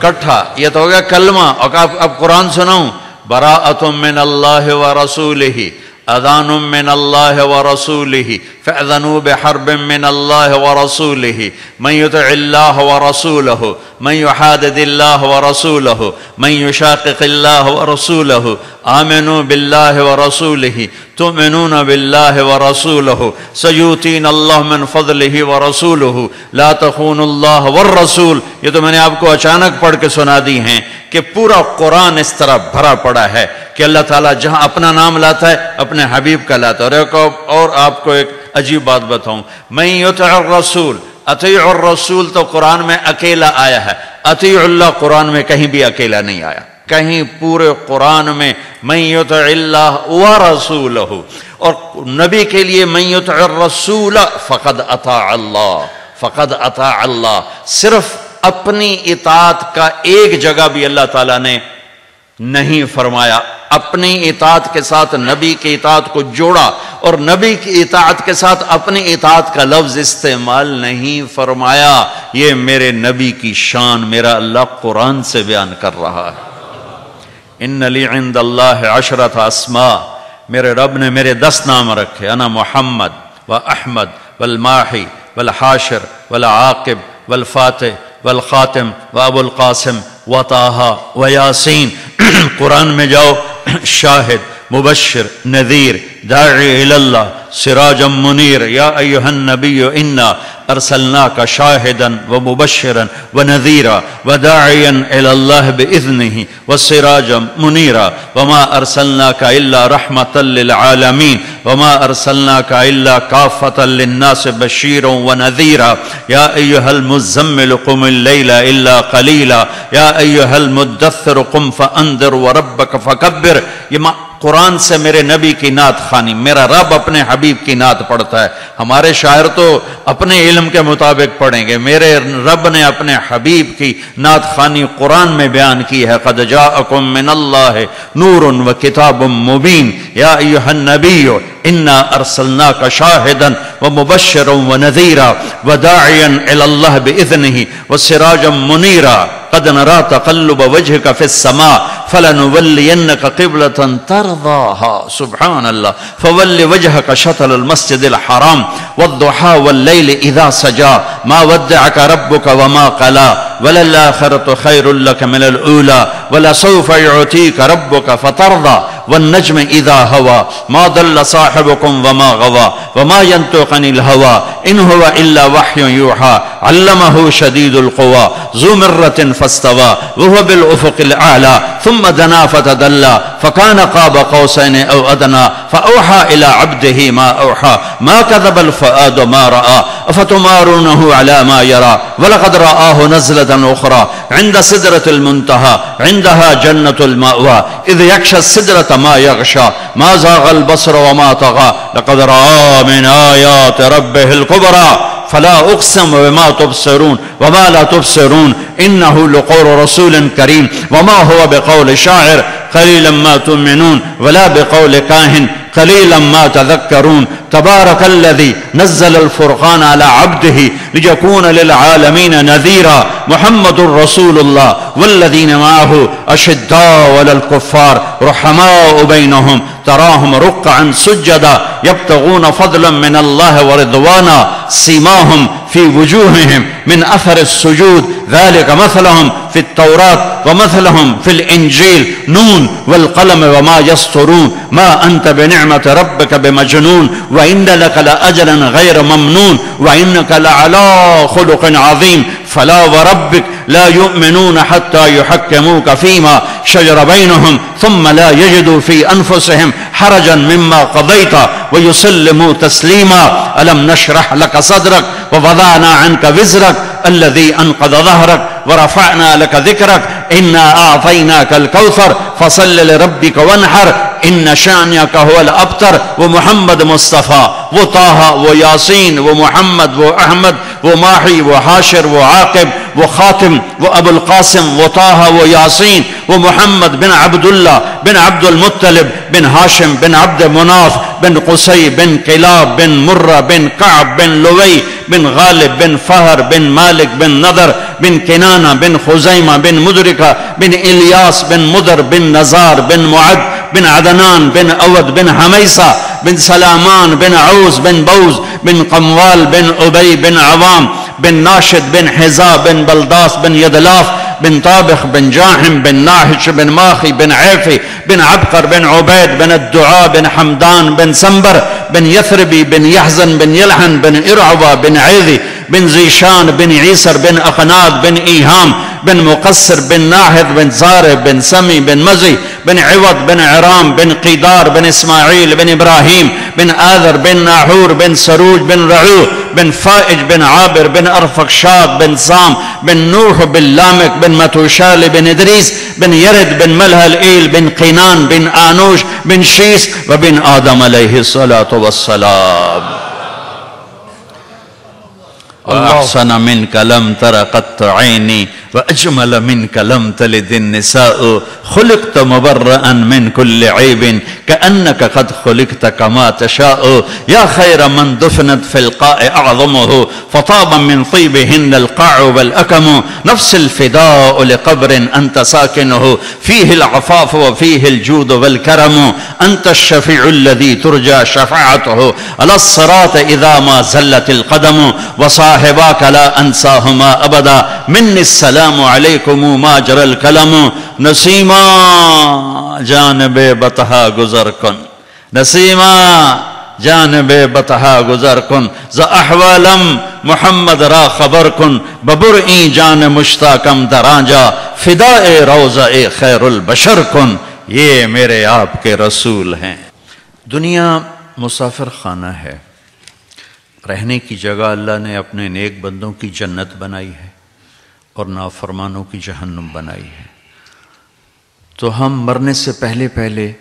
کٹھا، یہ تو ہو گیا کلمہ۔ اور اب قرآن سناؤں، براءۃ من اللہ ورسولہ، اذان من اللہ ورسولہ، فاذنوا بحرب من اللہ ورسولہ، من یطع اللہ ورسولہ، من یحادد اللہ ورسولہ، من یشاقق اللہ ورسولہ، آمنوا باللہ ورسولہ، تؤمنون باللہ ورسولہ، سیؤتینا اللہ من فضلہ ورسولہ، لا تخونوا اللہ والرسول۔ یہ تو میں نے آپ کو اچانک پڑھ کے سنا دی ہیں کہ پورا قرآن اس طرح بھرا پڑا ہے کہ اللہ تعالیٰ جہاں اپنا نام لاتا ہے اپنے حبیب کا لاتا ہے۔ اور آپ کو ایک عجیب بات بتاؤں، من یطع الرسول، اطیع الرسول تو قرآن میں اکیلا آیا ہے، اطیع اللہ قرآن میں کہیں بھی اکیلا نہیں آیا، کہیں پورے قرآن میں من یطع اللہ ورسولہ۔ اور نبی کے لیے من یطع الرسول فقد اطاع اللہ، فقد اطاع اللہ، صرف اپنی اطاعت کا ایک جگہ بھی اللہ تعالیٰ نے نہیں فرمایا. اپنی اطاعت کے ساتھ نبی کی اطاعت کو جوڑا اور نبی کی اطاعت کے ساتھ اپنی اطاعت کا لفظ استعمال نہیں فرمایا. یہ میرے نبی کی شان میرا اللہ قرآن سے بیان کر رہا ہے. ان لی عند اللہ عشرۃ اسماء، میرے رب نے میرے 10 نام رکھے. انا محمد و احمد والماحی والحاشر والعاقب والفاتح والخاتم و ابو القاسم و طٰہٰ و یاسین. قرآن میں جاؤ، شاہد، مبشر، نذیر، داعی الی اللہ، سراجا منیر. یا ایہا النبی انا ارسلناک شاہدا و مبشرا و نذیرا و داعیا الی اللہ باذنہ و سراجا منیرا وما ارسلناک الا رحمتا للعالمین وما ارسلناک الا کافتا للناس بشیرا و نذیرا. یا ایہا المزمل قم اللیل الا قلیلا یا ایہا المدثر قم فانذر وربک فکبر. یہ قرآن سے میرے نبی کی نعت خوانی. میرا رب اپنے حبیب کی نعت پڑھتا ہے. ہمارے شاعر تو اپنے علم کے مطابق پڑھیں گے، میرے رب نے اپنے حبیب کی نعت خوانی قرآن میں بیان کی ہے. قد جاءکم من اللہ نور و کتاب مبین یا ایھا النبی انا ارسلناک شاہدا و مبشرا و نذیرا و داعیا الی اللہ باذنہ و سراجا منیرا. قد نرى تقلب وجهك في السماء فلنولينك قبلة ترضاها. سبحان الله. فول وجهك شطر المسجد الحرام والضحى والليل إذا سجى ما ودعك ربك وما قلى وللآخرة خير لك من الأولى ولسوف يعطيك ربك فترضى والنجم إذا هوى ما ضل صاحبكم وما غوى وما ينطق عن الهوى إن هو إلا وحي يوحى علمه شديد القوى ذو مرة فاستوى وهو بالأفق الأعلى ثم دنا فتدلى فكان قاب قوسين أو أدنى فأوحى إلى عبده ما أوحى ما كذب الفؤاد ما رأى أفتمارونه على ما يرى ولقد رآه نزلة أخرى عند سدرة المنتهى عندها جنة المأوى إذ يغشى السدرة ما يغشى ما زاغ البصر وما طغى لقد رأى من آيات ربه الكبرى فلا أقسم بما تبصرون وما لا تبصرون إنه لقول رسول كريم وما هو بقول شاعر قليلا ما تؤمنون ولا بقول كاهن قليلا ما تذكرون. تبارك الذي نزل الفرقان على عبده ليكون للعالمين نذيرا. محمد رسول الله والذين معه أشداء على الكفار رحماء بينهم تراهم ركعا سجدا يبتغون فضلا من الله ورضوانا سيماهم في وجوههم من أثر السجود ذلك مثلهم في التوراة ومثلهم في الإنجيل نون والقلم وما يسطرون ما أنت بنعمة ربك بمجنون وإن لك لأجرا غير ممنون وإنك لعلى خلق عظيم. فلا وربك لا يؤمنون حتى يحكموك فيما شجر بينهم ثم لا يجدوا في أنفسهم حرجا مما قضيت ويسلموا تسليما. ألم نشرح لك صدرك ووضعنا عنك وزرك الذي أنقض ظهرك ورفعنا لك ذكرك إنا أعطيناك الكوثر فصل لربك وانحر إن شانئك هو الأبتر. وہ محمد مصطفیٰ، وہ طٰہٰ، وہ یاسین، وہ محمد، وہ احمد، وہ ماحی، وہ حاشر، وہ عاقب، وہ خاتم، وہ ابو القاسم، وہ طٰہٰ، وہ یاسین، وہ محمد بن عبداللہ بن عبد المطلب بن ہاشم بن عبد مناف بن قصی بن کلاب بن مرہ بن کعب بن لوی بن غالب بن فہر بن مالک بن نضر بن کنانہ بن خزیمہ بن مدرکہ بن الیاس بن مدر بن نزار بن معد بن عدنان بن اود بن حمیسہ بن سلامان بن عوز بن بوز بن قموال بن ابی بن عوام بن ناشد بن حزا بن بلداس بن یدلاف بن طابخ بن جاحم بن ناحش بن ماخی بن عیفی بن عبقر بن عبید بن الدعاء بن حمدان بن سنبر بن یثربی بن یحزن بن یلحن بن ارعوہ بن عیذی بن زیشان بن عیسر بن اقناد بن ایہام بن مقصر بن ناحد بن زارب بن سمی بن مزی بن عوض بن عرام بن قیدار بن اسماعیل بن ابراہیم بن آذر بن ناحور بن سروج بن رعو بن فائج بن عابر بن ارفقشاد بن سام بن نوح بن لامک بن متوشال بن ادریس بن یرد بن ملہل ایل بن قینان بن آنوش بن شیس وبن آدم علیہ الصلاة والسلام. وأحسن منك لم تر قط عيني وأجمل منك لم تلد النساء خلقت مبرأ من كل عيب كأنك قد خلقت كما تشاء يا خير من دفنت في القاع أعظمه فطاب من طيبهن القاع والأكم نفس الفداء لقبر أنت ساكنه فيه العفاف وفيه الجود والكرم أنت الشفيع الذي ترجى شفاعته على الصراط إذا ما زلت القدم وصاحباك لا أنساهما أبدا مني السلام عليكم ما جرى الكلم نسیما جانب بطحا گزر کن نسیما جانب بطحا گزر کن ز احوالم محمد را خبر کن ببرئی جان مشتاقم درانجا فداء روضہ خیر البشر کن یہ میرے آپ کے رسول ہیں۔ دنیا مسافر خانہ ہے، رہنے کی جگہ اللہ نے اپنے نیک بندوں کی جنت بنائی ہے اور نافرمانوں کی جہنم بنائی ہے۔ تو ہم مرنے سے پہلے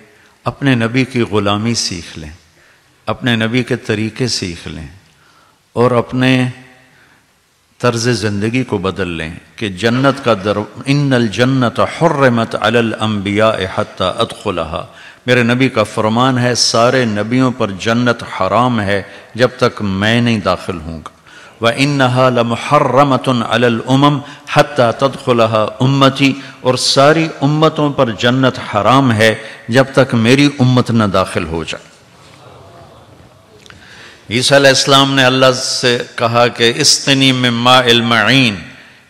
اپنے نبی کی غلامی سیکھ لیں، اپنے نبی کے طریقے سیکھ لیں اور اپنے طرز زندگی کو بدل لیں کہ جنت کا ان الجنت حرمت علی الانبیاء حتی ادخلها، میرے نبی کا فرمان ہے سارے نبیوں پر جنت حرام ہے جب تک میں نہیں داخل ہوں گا۔ وَإِنَّهَا لَمُحَرَّمَةٌ عَلَى الْأُمَمِ حَتَّى تَدْخُلَهَا أُمَّتِي، اور ساری امتوں پر جنت حرام ہے جب تک میری امت نہ داخل ہو جائے۔ عیسیٰ علیہ السلام نے اللہ سے کہا کہ اسقنی من ماء المعین،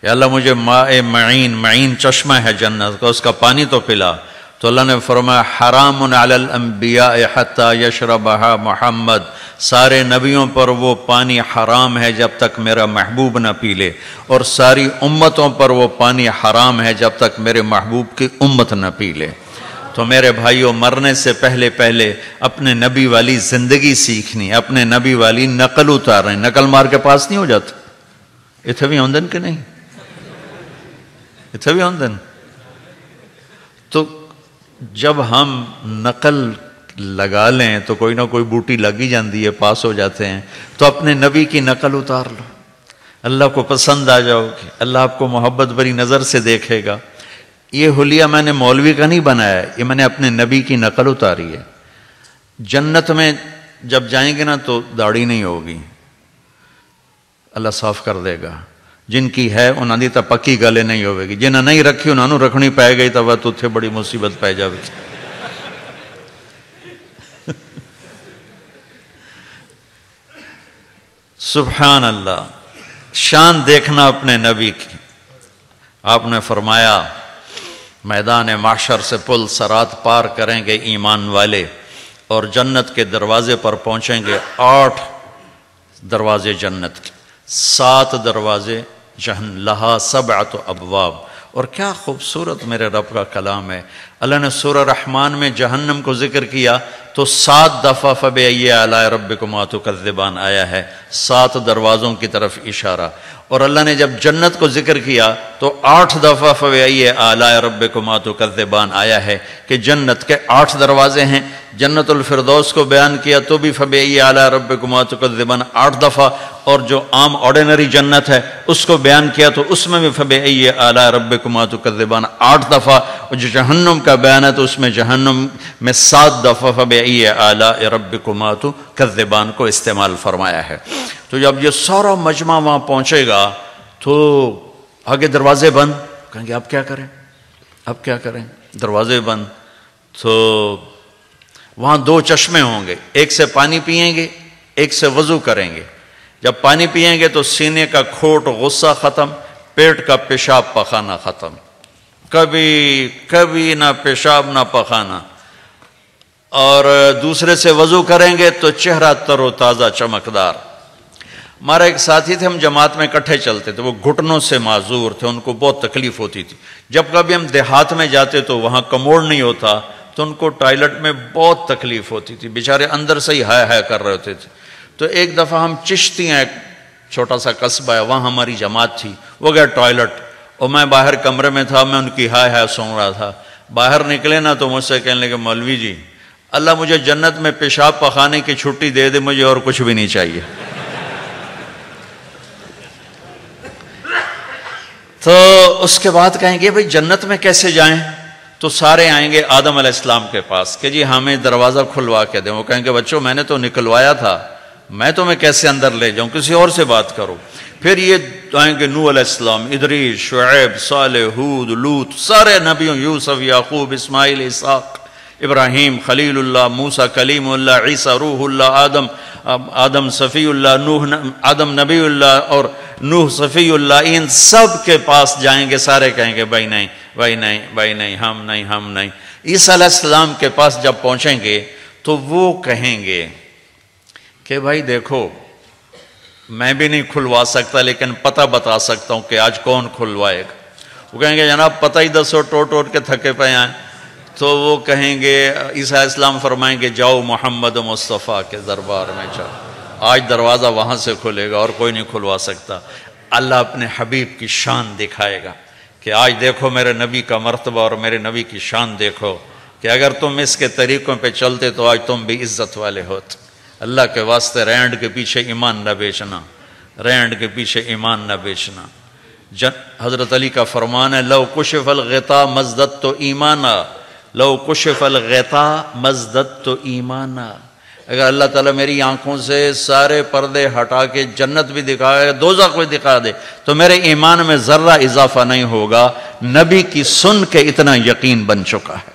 یا اللہ مجھے ماء معین چشمہ ہے جنت کا، اس کا پانی تو پلا۔ تو اللہ نے فرمایا حرام علی الانبیاء حتی یشربها محمد، سارے نبیوں پر وہ پانی حرام ہے جب تک میرا محبوب نہ پی لے، اور ساری امتوں پر وہ پانی حرام ہے جب تک میرے محبوب کی امت نہ پی لے۔ تو میرے بھائیوں، مرنے سے پہلے اپنے نبی والی زندگی سیکھنی، اپنے نبی والی نقل اتارنی۔ نقل مار کے پاس نہیں ہو جاتا، اتھے بھی آمدن کہ نہیں، اتھے بھی آمدن۔ تو جب ہم نقل لگا لیں تو کوئی نہ کوئی بوٹی لگی جاندی ہے، پاس ہو جاتے ہیں۔ تو اپنے نبی کی نقل اتار لو، اللہ کو پسند آ جاؤ گے، اللہ آپ کو محبت بری نظر سے دیکھے گا۔ یہ حلیہ میں نے مولوی کا نہیں بنایا ہے، یہ میں نے اپنے نبی کی نقل اتاری ہے۔ جنت میں جب جائیں گے نا تو داڑھی نہیں ہوگی، اللہ صاف کر دے گا۔ جن کی ہے انہوں نے تو پکی گلے نہیں ہوئے گی، جنہیں نہیں رکھی انہوں نے رکھنی پائے گئی تو وہ تو تھے بڑی مصیبت پائے جائے گی۔ سبحان اللہ، شان دیکھنا اپنے نبی کی۔ آپ نے فرمایا میدان محشر سے پل صراط پار کریں گے ایمان والے اور جنت کے دروازے پر پہنچیں گے، 8 دروازے جنت کے، 7 دروازے جہنم، لہا 7 ابواب۔ اور کیا خوبصورت میرے رب کا کلام ہے۔ اللہ نے سورہ رحمان میں جہنم کو ذکر کیا تو 7 دفعہ فَبِأَيِّ آلَاءِ رَبِّكُمَا تُكَذِّبَانِ آیا ہے، 7 دروازوں کی طرف اشارہ۔ اور اللہ نے جب جنت کو ذکر کیا تو 8 دفعہ فَبِأَيِّ آلَاءِ رَبِّكُمَا تُكَذِّبَانِ آیا ہے کہ جنت کے 8 دروازے ہیں۔ جنت الفردوس کو بیان کیا تو بھی فَبِأَيِّ آلَاءِ رَبِّكُمَا تُكَذِّبَانِ 8 دفعہ، اور جو عام آرڈینری جنت ہے اس کو بیان کیا تو اس میں بھی فَبِأَيِّ آلَاءِ رَبِّكُمَا تُكَذِّبَانِ 8 دفعہ، اور جو جہنم کا بیان ہے تو اس میں جہنم میں 7 دفعہ فَبِأَيِّ آلَاءِ رَبِّكُمَا تُكَذِّبَانِ کو استعمال فرمایا ہے۔ تو جب یہ سارا مجمع وہاں پہنچے گا تو آگے دروازے بند، کہیں گے اب کیا کریں، اب کیا کریں، دروازے بند۔ تو وہاں 2 چشمے ہوں گے، ایک سے پانی پئیں گے، ایک سے وضو کریں گے۔ جب پانی پئیں گے تو سینے کا کھوٹ غصہ ختم، پیٹ کا پیشاب پخانا ختم، کبھی نہ پیشاب نہ پخانا۔ اور دوسرے سے وضو کریں گے تو چہرہ تر و تازہ چمکدار۔ ہمارا ایک ساتھی تھے، ہم جماعت میں اکٹھے چلتے تھے، وہ گھٹنوں سے معذور تھے، ان کو بہت تکلیف ہوتی تھی۔ جب کبھی ہم دیہات میں جاتے تو وہاں کموڈ نہیں ہوتا تو ان کو ٹوائلٹ میں بہت تکلیف ہوتی تھی، بیچارے اندر سے ہی ہائے کر رہے ہوتے تھے۔ تو ایک دفعہ ہم چشتیاں، ایک چھوٹا سا قصبہ ہے، وہاں ہماری جماعت تھی، وہ گئے ٹوائلٹ اور میں باہر کمرے میں تھا، میں ان کی ہائے سن رہا تھا۔ باہر نکلے نا تو مجھ سے کہنے لگے مولوی جی اللہ مجھے جنت میں پیشاب پخانے کی چھٹی دے دے، مجھے اور کچھ بھی نہیں چاہیے۔ تو اس کے بعد کہیں گے بھئی جنت میں کیسے جائیں؟ تو سارے آئیں گے آدم علیہ السلام کے پاس کہ جی ہمیں دروازہ کھلوا کے دیں. وہ کہیں گے بچوں میں نے تو نکلوایا تھا, میں تمہیں کیسے اندر لے جاؤں, کسی اور سے بات کرو. پھر یہ آئیں گے نوح علیہ السلام, ادریس, شعیب, صالح, ہود, لوط, سارے نبیوں, یوسف, یعقوب, اسماعیل, اسحاق, ابراہیم خلیل اللہ, موسیٰ کلیم اللہ, عیسیٰ روح اللہ, آدم صفی اللہ, آدم نبی اللہ اور نوح صفی اللہ. ان سب کے پاس جائیں گے, سارے کہیں گے بھائی نہیں بھائی نہیں بھائی نہیں, ہم نہیں ہم نہیں. عیسیٰ علیہ السلام کے پاس جب پہنچیں گے تو وہ کہیں گے کہ بھائی دیکھو میں بھی نہیں کھلوا سکتا لیکن پتہ بتا سکتا ہوں کہ آج کون کھلوائے گا. وہ کہیں گے جناب پتہ ہی دسو, ٹوٹ کے تھکے پہ آئیں. تو وہ کہیں گے, عیسیٰ علیہ السلام فرمائیں گے جاؤ محمد مصطفیٰ کے دربار میں جاؤ, آج دروازہ وہاں سے کھلے گا اور کوئی نہیں کھلوا سکتا. اللہ اپنے حبیب کی شان دکھائے گا کہ آج دیکھو میرے نبی کا مرتبہ اور میرے نبی کی شان دیکھو کہ اگر تم اس کے طریقوں پہ چلتے تو آج تم بھی عزت والے ہوتے. اللہ کے واسطے رینڈ کے پیچھے ایمان نہ بیچنا, رینڈ کے پیچھے ایمان نہ بیچنا. حضرت علی کا فرمان ہے لو کشف الغطاء مزددت ایمانا, لو کشف الغطاء مزددت ایمانا. اگر اللہ تعالیٰ میری آنکھوں سے سارے پردے ہٹا کے جنت بھی دکھائے, دوزخ بھی دکھا دے, تو میرے ایمان میں ذرہ اضافہ نہیں ہوگا. نبی کی سن کے اتنا یقین بن چکا ہے,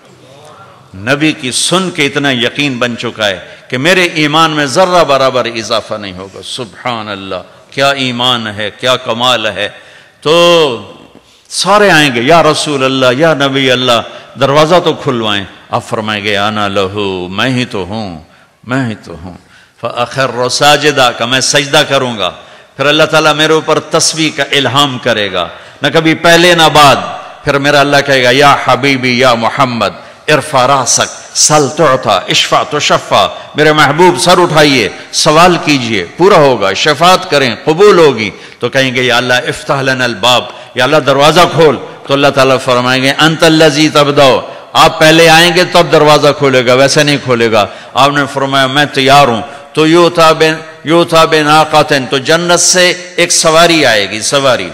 نبی کی سن کے اتنا یقین بن چکا ہے کہ میرے ایمان میں ذرہ برابر اضافہ نہیں ہوگا. سبحان اللہ, کیا ایمان ہے, کیا کمال ہے. تو سارے آئیں گے یا رسول اللہ یا نبی اللہ, دروازہ تو کھلوائیں. آپ فرمائیں گے انا لہو, میں ہی تو ہوں, میں ہی تو ہوں. فاخر ساجدہ, کہ میں سجدہ کروں گا. پھر اللہ تعالیٰ میرے اوپر تسبیح کا الہام کرے گا, نہ کبھی پہلے نہ بعد. پھر میرا اللہ کہے گا یا حبیبی یا محمد ارفع راسک سل تعطا اشفع تشفع, میرے محبوب سر اٹھائیے, سوال کیجئے, پورا ہوگا, شفاعت کریں, قبول ہوگی. تو کہیں گے یا اللہ افتح لنا الباب, یا اللہ دروازہ کھول. تو اللہ تعالیٰ فرمائیں گے انت الذی تبدأ, آپ پہلے آئیں گے تب دروازہ کھولے گا, ویسے نہیں کھولے گا. آپ نے فرمایا میں تیار ہوں. تو یوتا بناقۃ, تو جنت سے ایک سواری آئے گی, سواری,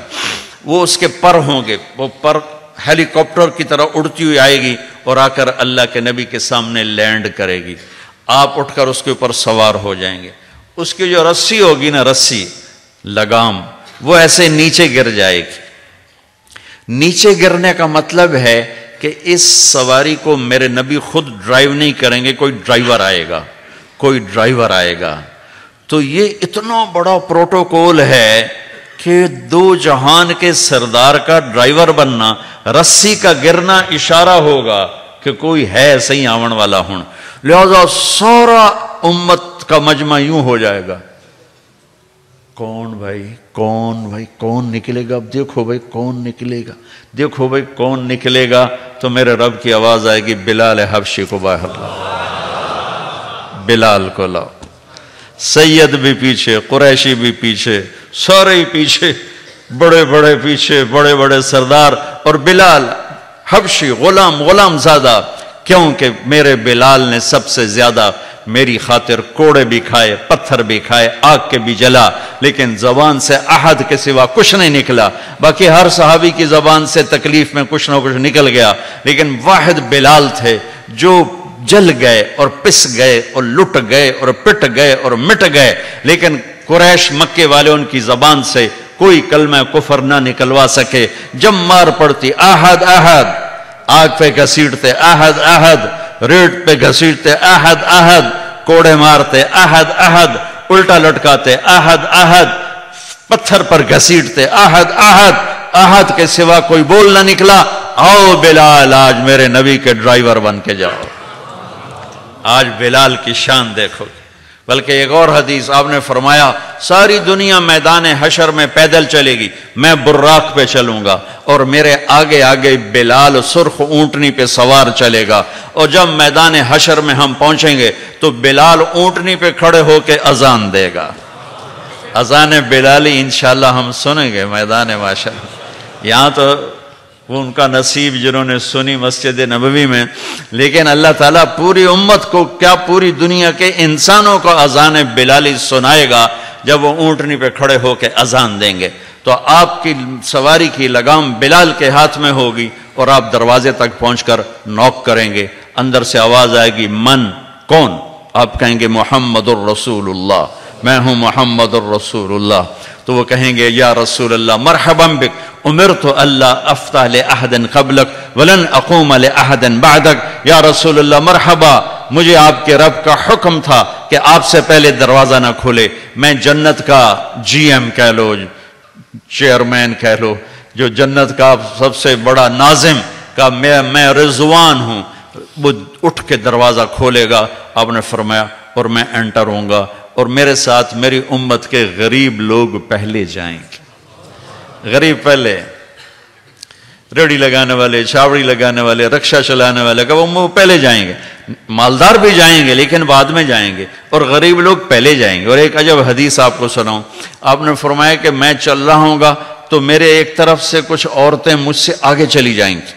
وہ اس کے پر ہوں گے, وہ پر ہیلی کاپٹر کی طرح اڑتی ہوئی آئے گی اور آ کر اللہ کے نبی کے سامنے لینڈ کرے گی. آپ اٹھ کر اس کے اوپر سوار ہو جائیں گے. اس کی جو رسی ہوگی نا, رسی لگام, وہ ایسے نیچے گر جائے گی. نیچے گرنے کا مطلب ہے کہ اس سواری کو میرے نبی خود ڈرائیو نہیں کریں گے, کوئی ڈرائیور آئے گا, کوئی ڈرائیور آئے گا. تو یہ اتنا بڑا پروٹوکول ہے کہ دو جہان کے سردار کا ڈرائیور بننا, رسی کا گرنا اشارہ ہوگا کہ کوئی ہے صحیح آون والا ہوں. لہذا سارا امت کا مجمع یوں ہو جائے گا, کون بھائی کون بھائی کون نکلے گا, اب دیکھو بھائی کون نکلے گا, دیکھو بھائی کون نکلے گا. تو میرے رب کی آواز آئے گی بلال حبشی کو باہر لاؤ, بلال کو لاؤ. سید بھی پیچھے, قریشی بھی پیچھے, سارے ہی پیچھے, بڑے بڑے پیچھے, بڑے بڑے سردار, اور بلال حبشی غلام زادہ. کیونکہ میرے بلال نے سب سے زیادہ میری خاطر کوڑے بھی کھائے, پتھر بھی کھائے, آگ کے بھی جلا, لیکن زبان سے احد کے سوا کچھ نہیں نکلا. باقی ہر صحابی کی زبان سے تکلیف میں کچھ نہ کچھ نکل گیا, لیکن واحد بلال تھے جو جل گئے اور پس گئے اور لٹ گئے اور پٹ گئے اور مٹ گئے. لیکن قریش مکے والے ان کی زبان سے کوئی کلمہ کفر نہ نکلوا سکے. جب مار پڑتی احد احد, آگ پہ گھسیٹتے احد احد, ریٹ پہ گھسیٹتے احد احد, کوڑے مارتے احد احد, الٹا لٹکاتے احد احد, پتھر پر گھسیٹتے احد احد. احد کے سوا کوئی بول نہ نکلا. آؤ بلال آج میرے نبی کے ڈرائیور بن کے جاؤ. آج بلال کی شان دیکھو. بلکہ ایک اور حدیث آپ نے فرمایا ساری دنیا میدان حشر میں پیدل چلے گی, میں براق پہ چلوں گا اور میرے آگے آگے بلال سرخ اونٹنی پہ سوار چلے گا. اور جب میدان حشر میں ہم پہنچیں گے تو بلال اونٹنی پہ کھڑے ہو کے اذان دے گا. اذان بلالی انشاءاللہ ہم سنیں گے میدان محشر. یہاں تو وہ ان کا نصیب جنہوں نے سنی مسجد نبوی میں, لیکن اللہ تعالیٰ پوری امت کو, کیا پوری دنیا کے انسانوں کو اذان بلالی سنائے گا جب وہ اونٹنی پہ کھڑے ہو کے اذان دیں گے تو آپ کی سواری کی لگام بلال کے ہاتھ میں ہوگی اور آپ دروازے تک پہنچ کر نوک کریں گے، اندر سے آواز آئے گی من، کون؟ آپ کہیں گے محمد الرسول اللہ، میں ہوں محمد الرسول اللہ۔ تو وہ کہیں گے یا رسول اللہ مرحبا بک، امرت اللہ افتح لأحد قبلک ولن اقوم لأحد بعدک، یا رسول اللہ مرحبا، مجھے آپ کے رب کا حکم تھا کہ آپ سے پہلے دروازہ نہ کھولے، میں جنت کا جی ایم کہہ لو، چیئرمین کہہ لو، جو جنت کا سب سے بڑا ناظم کا میں رضوان ہوں، وہ اٹھ کے دروازہ کھولے گا۔ آپ نے فرمایا اور میں انٹر ہوں گا اور میرے ساتھ میری امت کے غریب لوگ پہلے جائیں گے۔ غریب پہلے، ریڑھی لگانے والے، چھاوڑی لگانے والے، رکشہ چلانے والے کہ وہ پہلے جائیں گے، مالدار بھی جائیں گے لیکن بعد میں جائیں گے، اور غریب لوگ پہلے جائیں گے۔ اور ایک عجب حدیث آپ کو سناؤں، آپ نے فرمایا کہ میں چل رہا ہوں گا تو میرے ایک طرف سے کچھ عورتیں مجھ سے آگے چلی جائیں گی،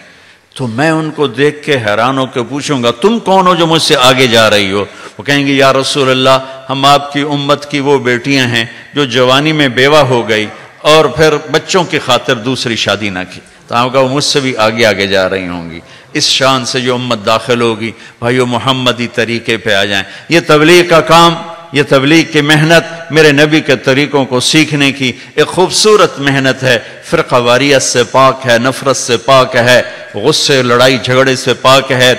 تو میں ان کو دیکھ کے حیران ہو کے پوچھوں گا تم کون ہو جو مجھ سے آگے جا رہی ہو؟ وہ کہیں گے یا رسول اللہ ہم آپ کی امت کی وہ بیٹیاں ہیں جو جوانی میں بیوہ ہو گئی اور پھر بچوں کی خاطر دوسری شادی نہ کی، تو آپ کہا وہ مجھ سے بھی آگے آگے جا رہی ہوں گی۔ اس شان سے جو امت داخل ہوگی بھائیو محمدی طریقے پہ آ جائیں۔ یہ تبلیغ کا کام، یہ تبلیغ کی محنت میرے نبی کے طریقوں کو سیکھنے کی ایک خوبصورت محنت ہے، فرقہ واریت سے پاک ہے، نفرت سے پاک ہے، غصے لڑائی جھگڑے سے پاک ہے۔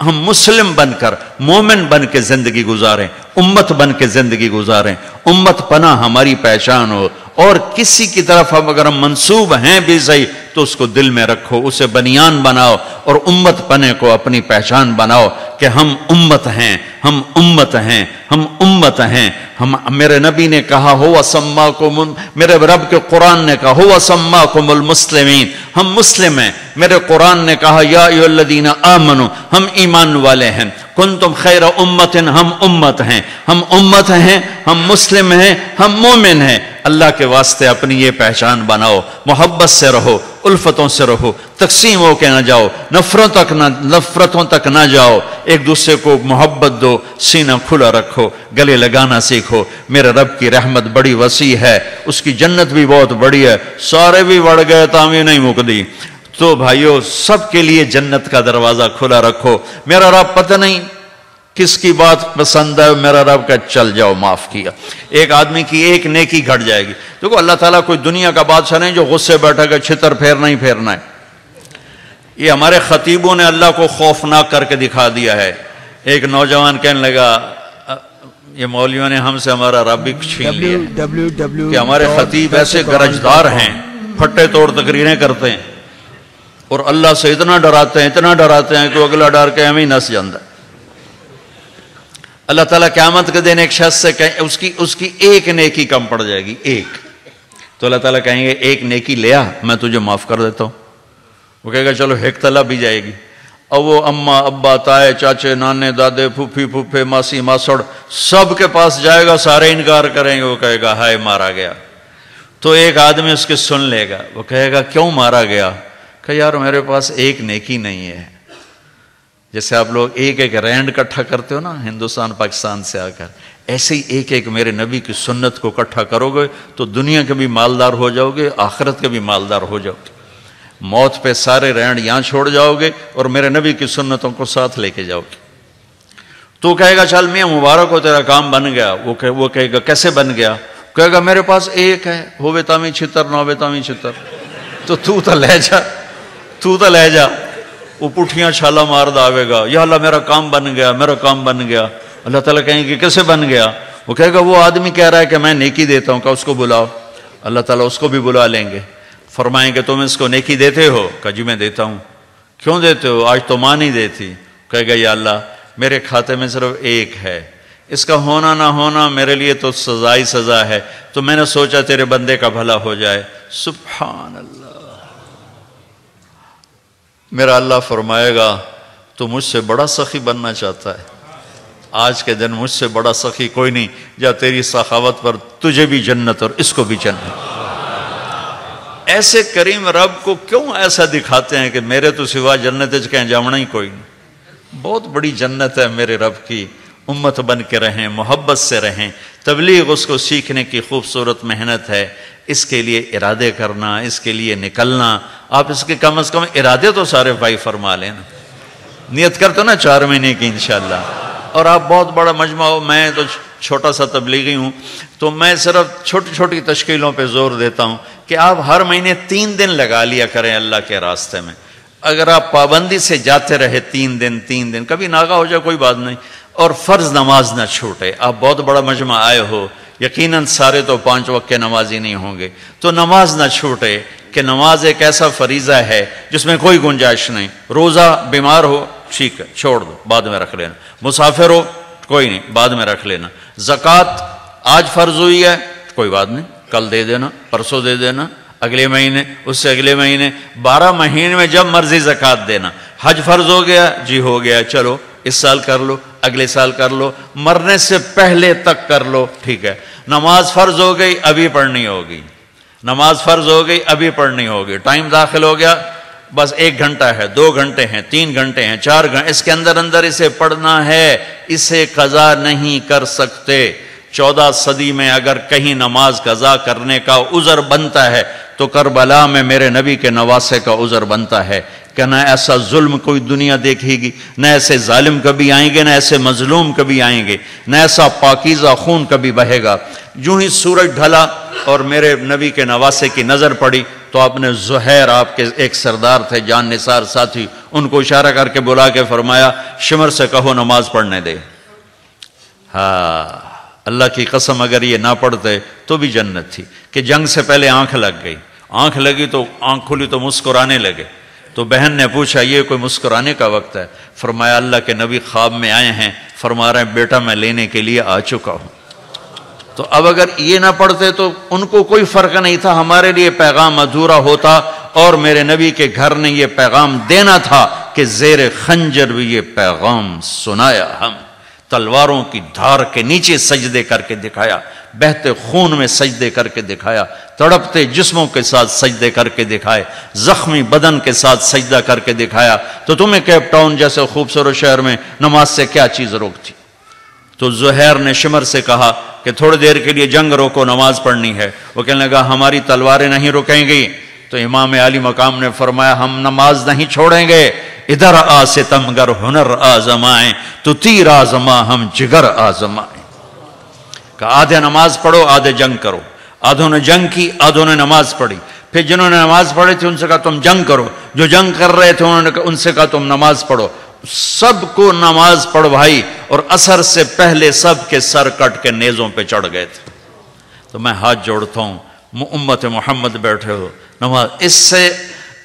ہم مسلم بن کر، مومن بن کے زندگی گزاریں، امت بن کے زندگی گزاریں، امت پناہ ہماری پہچان ہو، اور کسی کی طرف ہم اگر ہم منسوب ہیں بھی صحیح تو اس کو دل میں رکھو، اسے بنیان بناؤ اور امت پنے کو اپنی پہچان بناؤ کہ ہم امت ہیں، ہم امت ہیں، ہم امت ہیں۔ میرے نبی نے کہا ہوا سماکم، میرے رب کے قرآن نے کہا ہوا سماکم المسلمین، ہم مسلم ہیں۔ میرے قرآن نے کہا یا ایھا الذین آمنوا، ہم ایمان والے ہیں۔ کنتم خیر امت، ہم امت ہیں، ہم امت ہیں، ہم مسلم ہیں، ہم مومن ہیں۔ اللہ کے واسطے اپنی یہ پہچان بناؤ، محبت سے رہو، الفتوں سے رہو، تقسیم ہو کے نہ جاؤ، نفرتوں تک نہ جاؤ، ایک دوسرے کو محبت دو، سینہ کھلا رکھو، گلے لگانا سیکھو۔ میرے رب کی رحمت بڑی وسیع ہے، اس کی جنت بھی بہت بڑی ہے، سارے بھی بڑھ گئے تامی نہیں مکدی، تو بھائیو سب کے لیے جنت کا دروازہ کھلا رکھو۔ میرا رب پتہ نہیں کس کی بات پسند ہے، میرا رب کا چل جاؤ معاف کیا۔ ایک آدمی کی ایک نیکی گھٹ جائے گی۔ دیکھو اللہ تعالیٰ کوئی دنیا کا بادشاہ نہیں جو غصے بیٹھا کہ چھتر پھیرنا ہی پھیرنا ہے۔ یہ ہمارے خطیبوں نے اللہ کو خوفناک کر کے دکھا دیا ہے۔ ایک نوجوان کہنے لگا یہ مولویوں نے ہم سے ہمارا رب بھی چھین لیا کہ ہمارے خطیب ایسے گرجدار ہیں، پھٹے توڑ تقریریں کرتے ہیں اور اللہ سے اتنا ڈراتے ہیں کہ اگلا ڈر کے ہمیں نس جاندہ ہے۔ اللہ تعالیٰ قیامت کے دن ایک شخص سے اس کی ایک نیکی کم پڑ جائے گی، ایک، تو اللہ تعالیٰ کہیں گے ایک نیکی لیا میں تجھے معاف کر دیتا ہوں۔ وہ کہے گا چلو ایک طلب بھی جائے گی، اور وہ اماں ابا تائے چاچے نانے دادے پھوپھی پھوپھے ماسی ماسڑ سب کے پاس جائے گا، سارے انکار کریں گے، وہ کہے گا ہائے مارا گیا۔ تو ایک آدمی اس کے سن لے گا، وہ کہے گا کیوں مارا گیا؟ کہ یار میرے پاس ایک نیکی نہیں ہے۔ جیسے آپ لوگ ایک ایک رینڈ کٹھا کرتے ہو نا ہندوستان پاکستان سے آ کر، ایسے ہی ایک ایک میرے نبی کی سنت کو کٹھا کرو گے تو دنیا کے بھی مالدار ہو جاؤ گے، آخرت کے بھی مالدار ہو جاؤ گے۔ موت پہ سارے رینڈ یہاں چھوڑ جاؤ گے اور میرے نبی کی سنتوں کو ساتھ لے کے جاؤ گے۔ تو کہے گا چل میاں مبارک ہو تیرا کام بن گیا۔ وہ کہے گا کیسے بن گیا؟ کہے گا میرے پاس ایک ہے، ہووے تامی چھتر نہ ہووے تامی چھتر، تو لے جا۔ وہ پٹھیاں چھالا مار داوے گا یا اللہ میرا کام بن گیا، میرا کام بن گیا۔ اللہ تعالیٰ کہیں گے کیسے بن گیا؟ وہ کہے گا وہ آدمی کہہ رہا ہے کہ میں نیکی دیتا ہوں، کہ اس کو بلاؤ۔ اللہ تعالیٰ اس کو بھی بلا لیں گے، فرمائیں کہ تم اس کو نیکی دیتے ہو؟ کہ جی میں دیتا ہوں۔ کیوں دیتے ہو؟ آج تو ماں نہیں دیتی۔ کہے گا یا اللہ میرے کھاتے میں صرف ایک ہے، اس کا ہونا نہ ہونا میرے لیے تو سزا ہی سزا ہے، تو میں نے سوچا تیرے بندے کا بھلا ہو جائے۔ سبحان اللہ۔ میرا اللہ فرمائے گا تو مجھ سے بڑا سخی بننا چاہتا ہے؟ آج کے دن مجھ سے بڑا سخی کوئی نہیں، جا تیری سخاوت پر تجھے بھی جنت اور اس کو بھی جنت۔ ایسے کریم رب کو کیوں ایسا دکھاتے ہیں کہ میرے تو سوا جنت کہیں جامنا ہی کوئی نہیں؟ بہت بڑی جنت ہے میرے رب کی، امت بن کے رہیں، محبت سے رہیں۔ تبلیغ اس کو سیکھنے کی خوبصورت محنت ہے، اس کے لیے ارادے کرنا، اس کے لیے نکلنا۔ آپ اس کے کم از کم ارادے تو سارے بھائی فرما لیں نا، نیت کرتے نا 4 مہینے کی انشاءاللہ۔ اور آپ بہت بڑا مجمع ہو، میں تو چھوٹا سا تبلیغی ہوں، تو میں صرف چھوٹی چھوٹی تشکیلوں پہ زور دیتا ہوں کہ آپ ہر مہینے 3 دن لگا لیا کریں اللہ کے راستے میں۔ اگر آپ پابندی سے جاتے رہے 3 دن، کبھی ناغہ ہو جائے کوئی بات نہیں، اور فرض نماز نہ چھوٹے۔ آپ بہت بڑا مجمع آئے ہو، یقیناً سارے تو 5 وقت کے نمازی نہیں ہوں گے، تو نماز نہ چھوٹے، کہ نماز ایک ایسا فریضہ ہے جس میں کوئی گنجائش نہیں۔ روزہ بیمار ہو ٹھیک ہے چھوڑ دو، بعد میں رکھ لینا۔ مسافر ہو کوئی نہیں، بعد میں رکھ لینا۔ زکوٰۃ آج فرض ہوئی ہے کوئی بات نہیں، کل دے دینا، پرسوں دے دینا، اگلے مہینے، اس سے اگلے مہینے، 12 مہینے میں جب مرضی زکوٰۃ دینا۔ حج فرض ہو گیا جی، ہو گیا، چلو اس سال کر لو، اگلے سال کر لو، مرنے سے پہلے تک کر لو، ٹھیک ہے۔ نماز فرض ہو گئی ابھی پڑھنی ہوگی، نماز فرض ہو گئی ابھی پڑھنی ہوگی۔ ٹائم داخل ہو گیا، بس 1 گھنٹہ ہے، 2 گھنٹے ہیں، 3 گھنٹے ہیں، 4 گھنٹے، اس کے اندر اسے پڑھنا ہے، اسے قضا نہیں کر سکتے۔ 14 صدی میں اگر کہیں نماز قضا کرنے کا عذر بنتا ہے تو کربلا میں میرے نبی کے نواسے کا عذر بنتا ہے کہ نہ ایسا ظلم کوئی دنیا دیکھے گی، نہ ایسے ظالم کبھی آئیں گے، نہ ایسے مظلوم کبھی آئیں گے، نہ ایسا پاکیزہ خون کبھی بہے گا۔ جو ہی سورج ڈھلا اور میرے نبی کے نواسے کی نظر پڑی تو آپ نے زہیر، آپ کے ایک سردار تھے جان نثار ساتھی، ان کو اشارہ کر کے بلا کے فرمایا شمر سے کہو نماز پڑھنے دے۔ ہاں، اللہ کی قسم اگر یہ نہ پڑھتے تو بھی جنت تھی، کہ جنگ سے پہلے آنکھ لگ گئی، آنکھ لگی تو آنکھ کھلی تو مسکرانے لگے، تو بہن نے پوچھا یہ کوئی مسکرانے کا وقت ہے؟ فرمایا اللہ کے نبی خواب میں آئے ہیں، فرما رہے ہیں بیٹا میں لینے کے لیے آ چکا ہوں۔ تو اب اگر یہ نہ پڑھتے تو ان کو کوئی فرق نہیں تھا، ہمارے لیے پیغام ادھورا ہوتا، اور میرے نبی کے گھر نے یہ پیغام دینا تھا کہ زیر خنجر بھی یہ پیغام سنایا، ہم تلواروں کی دھار کے نیچے سجدے کر کے دکھایا، بہتے خون میں سجدے کر کے دکھایا، تڑپتے جسموں کے ساتھ سجدے کر کے دکھائے، زخمی بدن کے ساتھ سجدہ کر کے دکھایا۔ تو تمہیں کیپ ٹاؤن جیسے خوبصورت شہر میں نماز سے کیا چیز روکتی؟ تو زہیر نے شمر سے کہا کہ تھوڑی دیر کے لیے جنگ روکو، نماز پڑھنی ہے۔ وہ کہنے لگا ہماری تلواریں نہیں رکیں گی۔ تو امام عالی مقام نے فرمایا ہم نماز نہیں چھوڑیں گے، ادھر آ ستمگر ہنر آزمائیں، تو تیر آزما ہم جگر آزمائیں۔ کہ آدھے نماز پڑھو آدھے جنگ کرو۔ آدھوں نے جنگ کی، آدھوں نے نماز پڑھی۔ پھر جنہوں نے نماز پڑھی تھی ان سے کہا تم جنگ کرو، جو جنگ کر رہے تھے ان سے کہا تم نماز پڑھو۔ سب کو نماز پڑھوائی، اور عصر سے پہلے سب کے سر کٹ کے نیزوں پہ چڑھ گئے تھے۔ تو میں ہاتھ جوڑتا ہوں، امت محمد بیٹھے ہو، نماز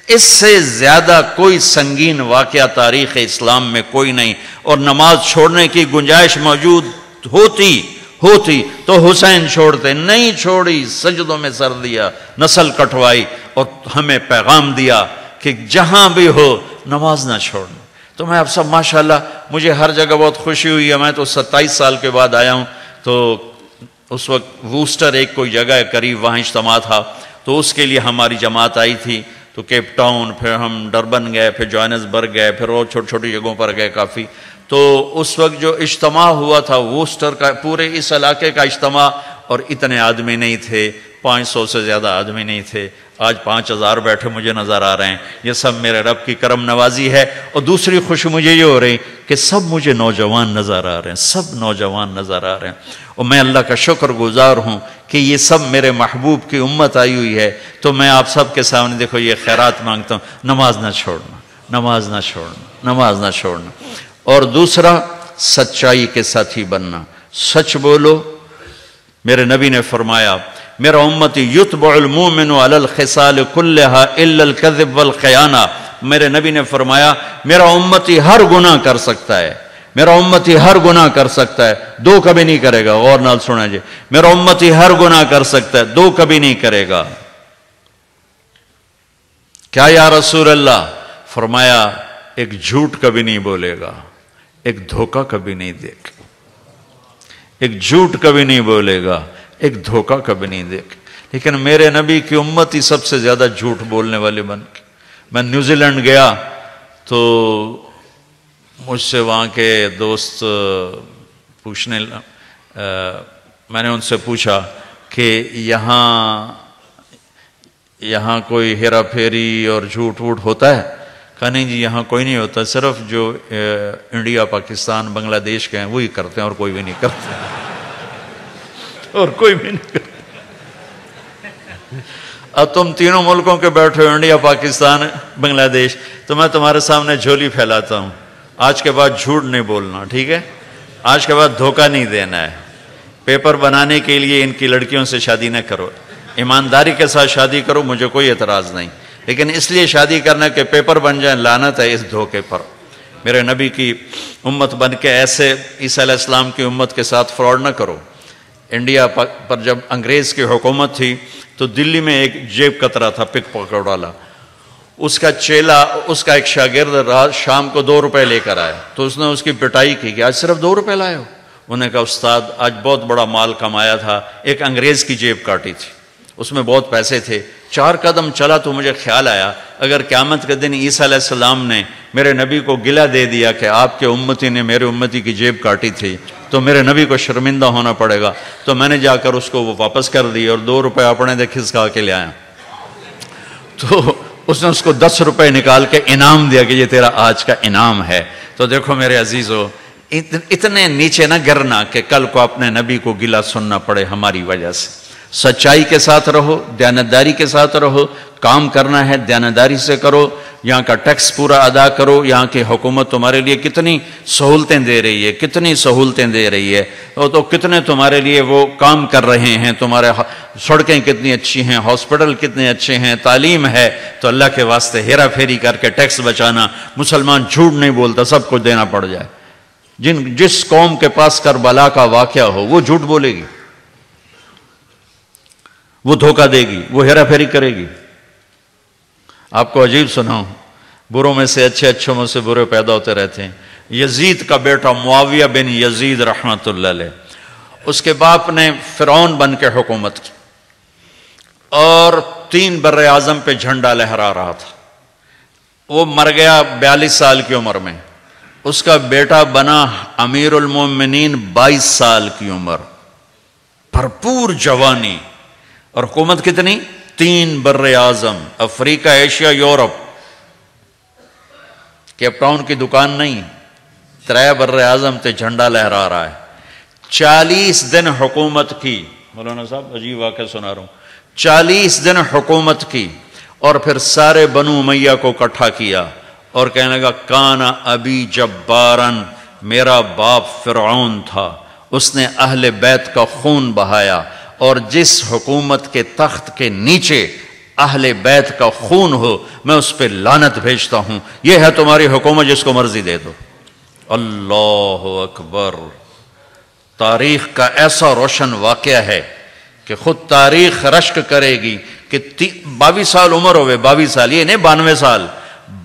اس سے زیادہ کوئی سنگین واقعہ تاریخ اسلام میں کوئی نہیں، اور نماز چھوڑنے کی گنجائش موجود ہوتی تو حسین چھوڑتے، نہیں چھوڑی، سجدوں میں سر دیا، نسل کٹوائی، اور ہمیں پیغام دیا کہ جہاں بھی ہو نماز نہ چھوڑنا۔ تو میں اب سب ماشاءاللہ مجھے ہر جگہ بہت خوشی ہوئی ہے۔ میں تو 27 سال کے بعد آیا ہوں، تو اس وقت ووسٹر ایک کوئی جگہ ہے قریب، وہاں اجتماع تھا، تو اس کے لیے ہماری جماعت آئی تھی۔ تو کیپ ٹاؤن، پھر ہم ڈربن گئے، پھر جوہانسبرگ گئے، پھر اور چھوٹی چھوٹی جگہوں پر گئے کافی۔ تو اس وقت جو اجتماع ہوا تھا ووسٹر کا، پورے اس علاقے کا اجتماع، اور اتنے آدمی نہیں تھے، 500 سے زیادہ آدمی نہیں تھے۔ آج 5000 بیٹھے مجھے نظر آ رہے ہیں، یہ سب میرے رب کی کرم نوازی ہے۔ اور دوسری خوشی مجھے یہ ہو رہی کہ سب مجھے نوجوان نظر آ رہے ہیں، سب نوجوان نظر آ رہے ہیں، اور میں اللہ کا شکر گزار ہوں کہ یہ سب میرے محبوب کی امت آئی ہوئی ہے۔ تو میں آپ سب کے سامنے دیکھو یہ خیرات مانگتا ہوں، نماز نہ چھوڑنا، نماز نہ چھوڑنا، نماز نہ چھوڑنا۔ اور دوسرا سچائی کے ساتھی بننا، سچ بولو۔ میرے نبی نے فرمایا میرا امتی یتبع المومن علی الخصال کلہا الا الکذب والخیانہ۔ میرے نبی نے فرمایا میرا امتی ہر گناہ کر سکتا ہے، میرا امتی ہر گناہ کر سکتا ہے، 2 کبھی نہیں کرے گا۔ غور نال سنا جی، میرا امتی ہر گناہ کر سکتا ہے، 2 کبھی نہیں کرے گا۔ کیا یا رسول اللہ؟ فرمایا ایک جھوٹ کبھی نہیں بولے گا، ایک دھوکہ کبھی نہیں دے گا، ایک جھوٹ کبھی نہیں بولے گا، ایک دھوکہ کبھی نہیں دے گا۔ لیکن میرے نبی کی امت ہی سب سے زیادہ جھوٹ بولنے والے بن گئے۔ میں نیوزی لینڈ گیا تو مجھ سے وہاں کے دوست میں نے ان سے پوچھا کہ یہاں کوئی ہیرا پھیری اور جھوٹ ووٹ ہوتا ہے؟ کہا نہیں جی یہاں کوئی نہیں ہوتا، صرف جو انڈیا پاکستان بنگلہ دیش کے ہیں وہی کرتے ہیں اور کوئی بھی نہیں کرتا اور کوئی بھی نہیں کرتا۔ اب تم تینوں ملکوں کے بیٹھے ہو، انڈیا پاکستان بنگلہ دیش، تو میں تمہارے سامنے جھولی پھیلاتا ہوں، آج کے بعد جھوٹ نہیں بولنا، ٹھیک ہے؟ آج کے بعد دھوکہ نہیں دینا ہے، پیپر بنانے کے لیے ان کی لڑکیوں سے شادی نہ کرو، ایمانداری کے ساتھ شادی کرو، مجھے کوئی اعتراض نہیں، لیکن اس لیے شادی کرنا کہ پیپر بن جائیں، لعنت ہے اس دھوکے پر۔ میرے نبی کی امت بن کے ایسے عیسیٰ علیہ السلام کی امت کے ساتھ فراڈ نہ کرو۔ انڈیا پر جب انگریز کی حکومت تھی تو دلی میں ایک جیب کترا تھا پک پاکٹ والا، اس کا چیلا، اس کا ایک شاگرد رات شام کو 2 روپے لے کر آیا، تو اس نے اس کی پٹائی کی کہ آج صرف 2 روپے لائے ہو؟ انہوں نے کہا استاد آج بہت بڑا مال کمایا تھا، ایک انگریز کی جیب کاٹی تھی، اس میں بہت پیسے تھے، 4 قدم چلا تو مجھے خیال آیا اگر قیامت کے دن عیسیٰ علیہ السلام نے میرے نبی کو گلہ دے دیا کہ آپ کے امتی نے میرے امتی کی جیب کاٹی تھی تو میرے نبی کو شرمندہ ہونا پڑے گا، تو میں نے جا کر اس کو وہ واپس کر دی اور 2 روپے اپنے دے کھسکا کے لے آیا۔ تو اس نے اس کو 10 روپے نکال کے انعام دیا کہ یہ تیرا آج کا انعام ہے۔ تو دیکھو میرے عزیزو، اتنے نیچے نہ گرنا کہ کل کو اپنے نبی کو گلہ سننا پڑے ہماری وجہ سے۔ سچائی کے ساتھ رہو، دیانتداری کے ساتھ رہو، کام کرنا ہے دیانتداری سے کرو، یہاں کا ٹیکس پورا ادا کرو، یہاں کی حکومت تمہارے لیے کتنی سہولتیں دے رہی ہے، کتنی سہولتیں دے رہی ہے، تو کتنے تمہارے لیے وہ کام کر رہے ہیں، تمہارے سڑکیں کتنی اچھی ہیں، ہاسپٹل کتنے اچھے ہیں، تعلیم ہے، تو اللہ کے واسطے ہیرا پھیری کر کے ٹیکس بچانا۔ مسلمان جھوٹ نہیں بولتا، سب کچھ دینا پڑ جائے۔ جس قوم کے پاس کربلا کا واقعہ ہو وہ جھوٹ بولے گی، وہ دھوکہ دے گی، وہ ہیرا پھیری کرے گی۔ آپ کو عجیب سناؤں، بروں میں سے اچھے، اچھوں میں سے برے پیدا ہوتے رہتے ہیں۔ یزید کا بیٹا معاویہ بن یزید رحمت اللہ علیہ، اس کے باپ نے فرعون بن کے حکومت کی اور 3 بر اعظم پہ جھنڈا لہرا رہا تھا۔ وہ مر گیا 42 سال کی عمر میں، اس کا بیٹا بنا امیر المومنین 22 سال کی عمر، بھرپور جوانی، اور حکومت کتنی؟ 3 بر اعظم، افریقہ، ایشیا، یورپ۔ کیپ ٹاؤن کی دکان نہیں، 3 بر اعظم تے جھنڈا لہرا رہا ہے۔ 40 دن حکومت کی، مولانا صاحب عجیب واقعہ سنا رہا ہوں، 40 دن حکومت کی اور پھر سارے بنو امیہ کو اکٹھا کیا اور کہنے لگا کانا ابی جبارن، میرا باپ فرعون تھا، اس نے اہل بیت کا خون بہایا، اور جس حکومت کے تخت کے نیچے اہل بیت کا خون ہو میں اس پہ لعنت بھیجتا ہوں، یہ ہے تمہاری حکومت، جس کو مرضی دے دو۔ اللہ اکبر! تاریخ کا ایسا روشن واقعہ ہے کہ خود تاریخ رشک کرے گی کہ 22 سال عمر ہوئے، 22 سال، یہ نہیں 92 سال،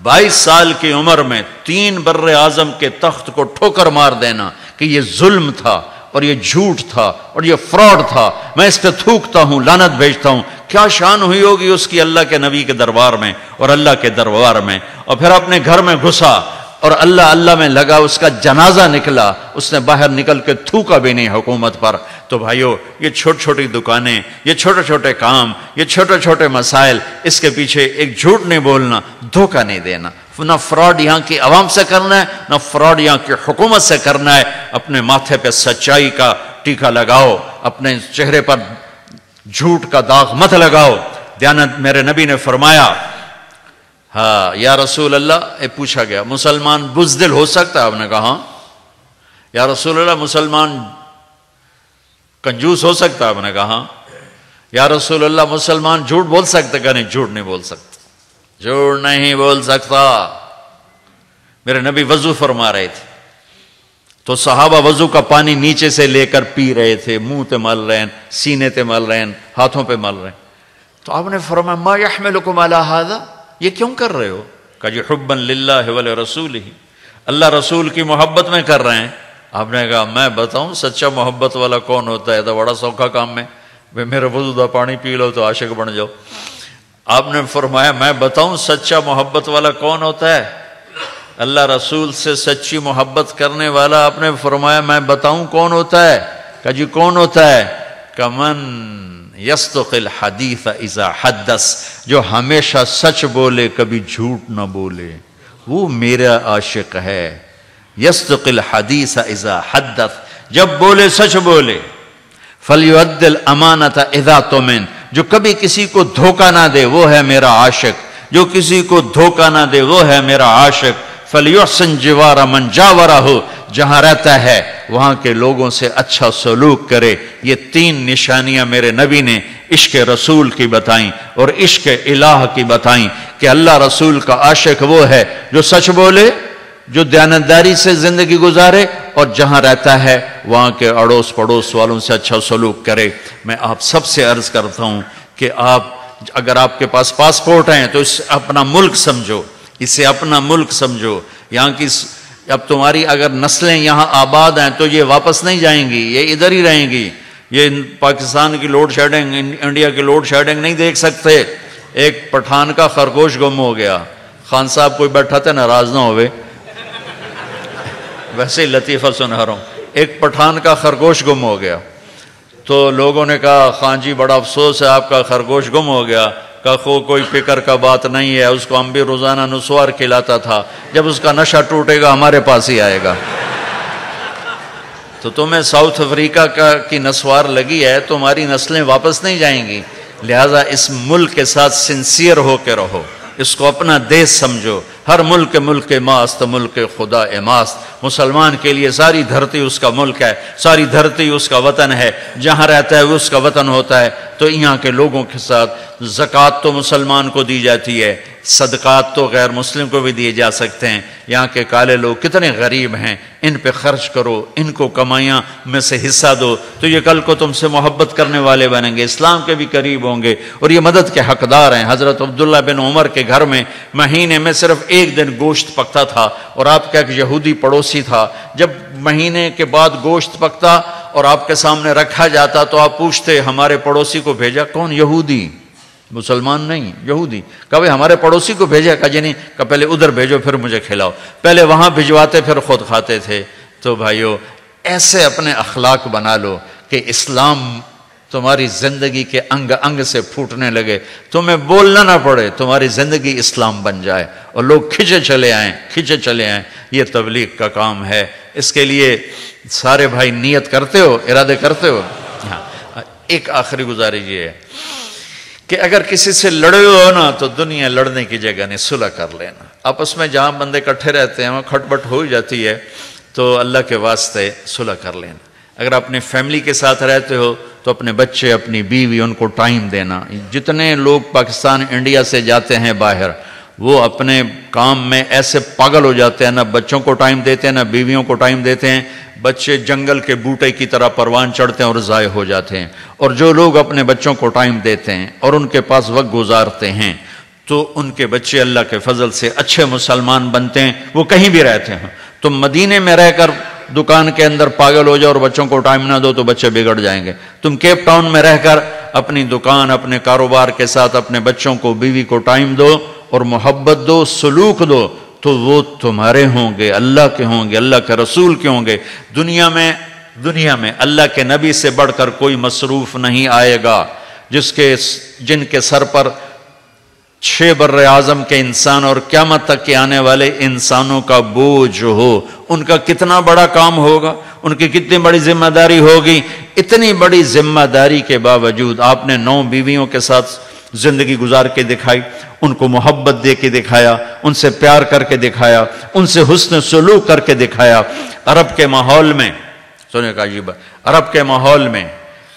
22 سال کی عمر میں 3 بر اعظم کے تخت کو ٹھوکر مار دینا کہ یہ ظلم تھا اور یہ جھوٹ تھا اور یہ فراڈ تھا، میں اس پہ تھوکتا ہوں، لعنت بھیجتا ہوں۔ کیا شان ہوئی ہوگی اس کی اللہ کے نبی کے دربار میں اور اللہ کے دربار میں، اور پھر اپنے گھر میں گھسا اور اللہ اللہ میں لگا، اس کا جنازہ نکلا، اس نے باہر نکل کے تھوکا بھی نہیں حکومت پر۔ تو بھائیو، یہ چھوٹی چھوٹی دکانیں، یہ چھوٹے چھوٹے کام، یہ چھوٹے چھوٹے مسائل، اس کے پیچھے ایک جھوٹ نہیں بولنا، دھوکہ نہیں دینا۔ نہ فراڈ یہاں کی عوام سے کرنا ہے، نہ فراڈ یہاں کی حکومت سے کرنا ہے۔ اپنے ماتھے پہ سچائی کا ٹیکا لگاؤ، اپنے چہرے پر جھوٹ کا داغ مت لگاؤ۔ دیانت میرے نبی نے فرمایا، ہاں یا رسول اللہ، پوچھا گیا مسلمان بزدل ہو سکتا ہے؟ آپ نے کہا ہاں۔ یا رسول اللہ، مسلمان کنجوس ہو سکتا ہے؟ آپ نے کہا ہاں۔ یا رسول اللہ، مسلمان جھوٹ بول سکتا ہے؟ کہ نہیں، جھوٹ نہیں بول سکتا، جھوٹ نہیں بول سکتا۔ میرے نبی وضو فرما رہے تھے تو صحابہ وضو کا پانی نیچے سے لے کر پی رہے تھے، منہ تے مل رہے ہیں، سینے تے مل رہے ہیں، ہاتھوں پہ مل رہے ہیں۔ تو آپ نے فرمایا ما یحملکم علی ھذا، یہ کیوں کر رہے ہو؟ کہ جی حبا للہ ولرسولہ، اللہ رسول کی محبت میں کر رہے ہیں۔ آپ نے کہا میں بتاؤں سچا محبت والا کون ہوتا ہے؟ تو بڑا سوکھا کام ہے، میرے وضو دا پانی پی لو تو عاشق بن جاؤ۔ آپ نے فرمایا میں بتاؤں سچا محبت والا کون ہوتا ہے؟ اللہ رسول سے سچی محبت کرنے والا آپ نے فرمایا میں بتاؤں کون ہوتا ہے؟ کہ جی کون ہوتا ہے؟ کمن یصدق الحدیث اذا حدث، جو ہمیشہ سچ بولے کبھی جھوٹ نہ بولے، وہ میرا عاشق ہے۔ یصدق الحدیث اذا حدث، جب بولے سچ بولے۔ فلیؤد الامانۃ اذا اؤتمن، جو کبھی کسی کو دھوکہ نہ دے وہ ہے میرا عاشق، جو کسی کو دھوکہ نہ دے وہ ہے میرا عاشق۔ فلیحسن جوار من جاورہ، جہاں رہتا ہے وہاں کے لوگوں سے اچھا سلوک کرے۔ یہ 3 نشانیاں میرے نبی نے عشق رسول کی بتائیں اور عشق الہ کی بتائیں کہ اللہ رسول کا عاشق وہ ہے جو سچ بولے، جو دیانتداری سے زندگی گزارے، اور جہاں رہتا ہے وہاں کے اڑوس پڑوس والوں سے اچھا سلوک کرے۔ میں آپ سب سے عرض کرتا ہوں کہ اگر آپ کے پاس پاسپورٹ ہیں تو اسے اپنا ملک سمجھو، اسے اپنا ملک سمجھو۔ یہاں کی اب تمہاری اگر نسلیں یہاں آباد ہیں تو یہ واپس نہیں جائیں گی، یہ ادھر ہی رہیں گی۔ یہ پاکستان کی لوڈ شیڈنگ، انڈیا کی لوڈ شیڈنگ نہیں دیکھ سکتے۔ ایک پٹھان کا خرگوش گم ہو گیا، خان صاحب کوئی بیٹھا تھا ناراض نہ ہوئے، ویسے ہی لطیفہ سنا رہا ہوں۔ ایک پٹھان کا خرگوش گم ہو گیا تو لوگوں نے کہا خان جی بڑا افسوس ہے آپ کا خرگوش گم ہو گیا۔ کہا کوئی فکر کا بات نہیں ہے، اس کو ہم بھی روزانہ نسوار کھلاتا تھا، جب اس کا نشہ ٹوٹے گا ہمارے پاس ہی آئے گا۔ تو تمہیں ساؤتھ افریقہ کی نسوار لگی ہے، تمہاری نسلیں واپس نہیں جائیں گی، لہذا اس ملک کے ساتھ سنسیئر ہو کے رہو، اس کو اپنا دیش سمجھو۔ ہر ملک ماست ملک خدا ماست، مسلمان کے لیے ساری دھرتی اس کا ملک ہے، ساری دھرتی اس کا وطن ہے، جہاں رہتا ہے وہ اس کا وطن ہوتا ہے۔ تو یہاں کے لوگوں کے ساتھ زکوٰۃ تو مسلمان کو دی جاتی ہے، صدقات تو غیر مسلم کو بھی دیے جا سکتے ہیں۔ یہاں کے کالے لوگ کتنے غریب ہیں، ان پہ خرچ کرو، ان کو کمائیاں میں سے حصہ دو، تو یہ کل کو تم سے محبت کرنے والے بنیں گے، اسلام کے بھی قریب ہوں گے اور یہ مدد کے حقدار ہیں۔ حضرت عبداللہ بن عمر کے گھر میں مہینے میں صرف 1 دن گوشت پکتا تھا، اور آپ کا ایک یہودی پڑوسی تھا۔ جب مہینے کے بعد گوشت پکتا اور آپ کے سامنے رکھا جاتا تو آپ پوچھتے ہمارے پڑوسی کو بھیجا کون؟ یہودی، مسلمان نہیں، یہودی۔ کہا بھائی ہمارے پڑوسی کو بھیجا؟ کہا جی نہیں۔ کہا پہلے ادھر بھیجو پھر مجھے کھلاؤ۔ پہلے وہاں بھجواتے پھر خود کھاتے تھے۔ تو بھائیو ایسے اپنے اخلاق بنا لو کہ اسلام تمہاری زندگی کے انگ انگ سے پھوٹنے لگے، تمہیں بولنا نہ پڑے، تمہاری زندگی اسلام بن جائے اور لوگ کھنچے چلے آئیں۔ یہ تبلیغ کا کام ہے۔ اس کے لیے سارے بھائی نیت کرتے ہو، ارادے کرتے ہو؟ ہاں۔ ایک آخری گزارش یہ ہے کہ اگر کسی سے لڑے ہو نا تو دنیا لڑنے کی جگہ نہیں، صلح کر لینا۔ آپس میں جہاں بندے اکٹھے رہتے ہیں وہاں کھٹ بٹ ہو جاتی ہے، تو اللہ کے واسطے صلح کر لینا۔ اگر اپنی فیملی کے ساتھ رہتے ہو تو اپنے بچے، اپنی بیوی، ان کو ٹائم دینا۔ جتنے لوگ پاکستان انڈیا سے جاتے ہیں باہر، وہ اپنے کام میں ایسے پاگل ہو جاتے ہیں، نہ بچوں کو ٹائم دیتے ہیں نہ بیویوں کو ٹائم دیتے ہیں۔ بچے جنگل کے بوٹے کی طرح پروان چڑھتے ہیں اور ضائع ہو جاتے ہیں۔ اور جو لوگ اپنے بچوں کو ٹائم دیتے ہیں اور ان کے پاس وقت گزارتے ہیں تو ان کے بچے اللہ کے فضل سے اچھے مسلمان بنتے ہیں، وہ کہیں بھی رہتے ہیں۔ تم مدینے میں رہ کر دکان کے اندر پاگل ہو جاؤ اور بچوں کو ٹائم نہ دو تو بچے بگڑ جائیں گے۔ تم کیپ ٹاؤن میں رہ کر اپنی دکان، اپنے کاروبار کے ساتھ اپنے بچوں کو، بیوی کو ٹائم دو اور محبت دو، سلوک دو، تو وہ تمہارے ہوں گے، اللہ کے ہوں گے، اللہ کے رسول کے ہوں گے۔ دنیا میں اللہ کے نبی سے بڑھ کر کوئی مصروف نہیں آئے گا، جن کے سر پر 6 بر اعظم کے انسان اور قیامت تک کے آنے والے انسانوں کا بوجھ ہو۔ ان کا کتنا بڑا کام ہوگا، ان کی کتنی بڑی ذمہ داری ہوگی۔ اتنی بڑی ذمہ داری کے باوجود آپ نے 9 بیویوں کے ساتھ زندگی گزار کے دکھائی، ان کو محبت دے کے دکھایا، ان سے پیار کر کے دکھایا، ان سے حسن سلوک کر کے دکھایا۔ عرب کے ماحول میں سننے کا عجیب، عرب کے ماحول میں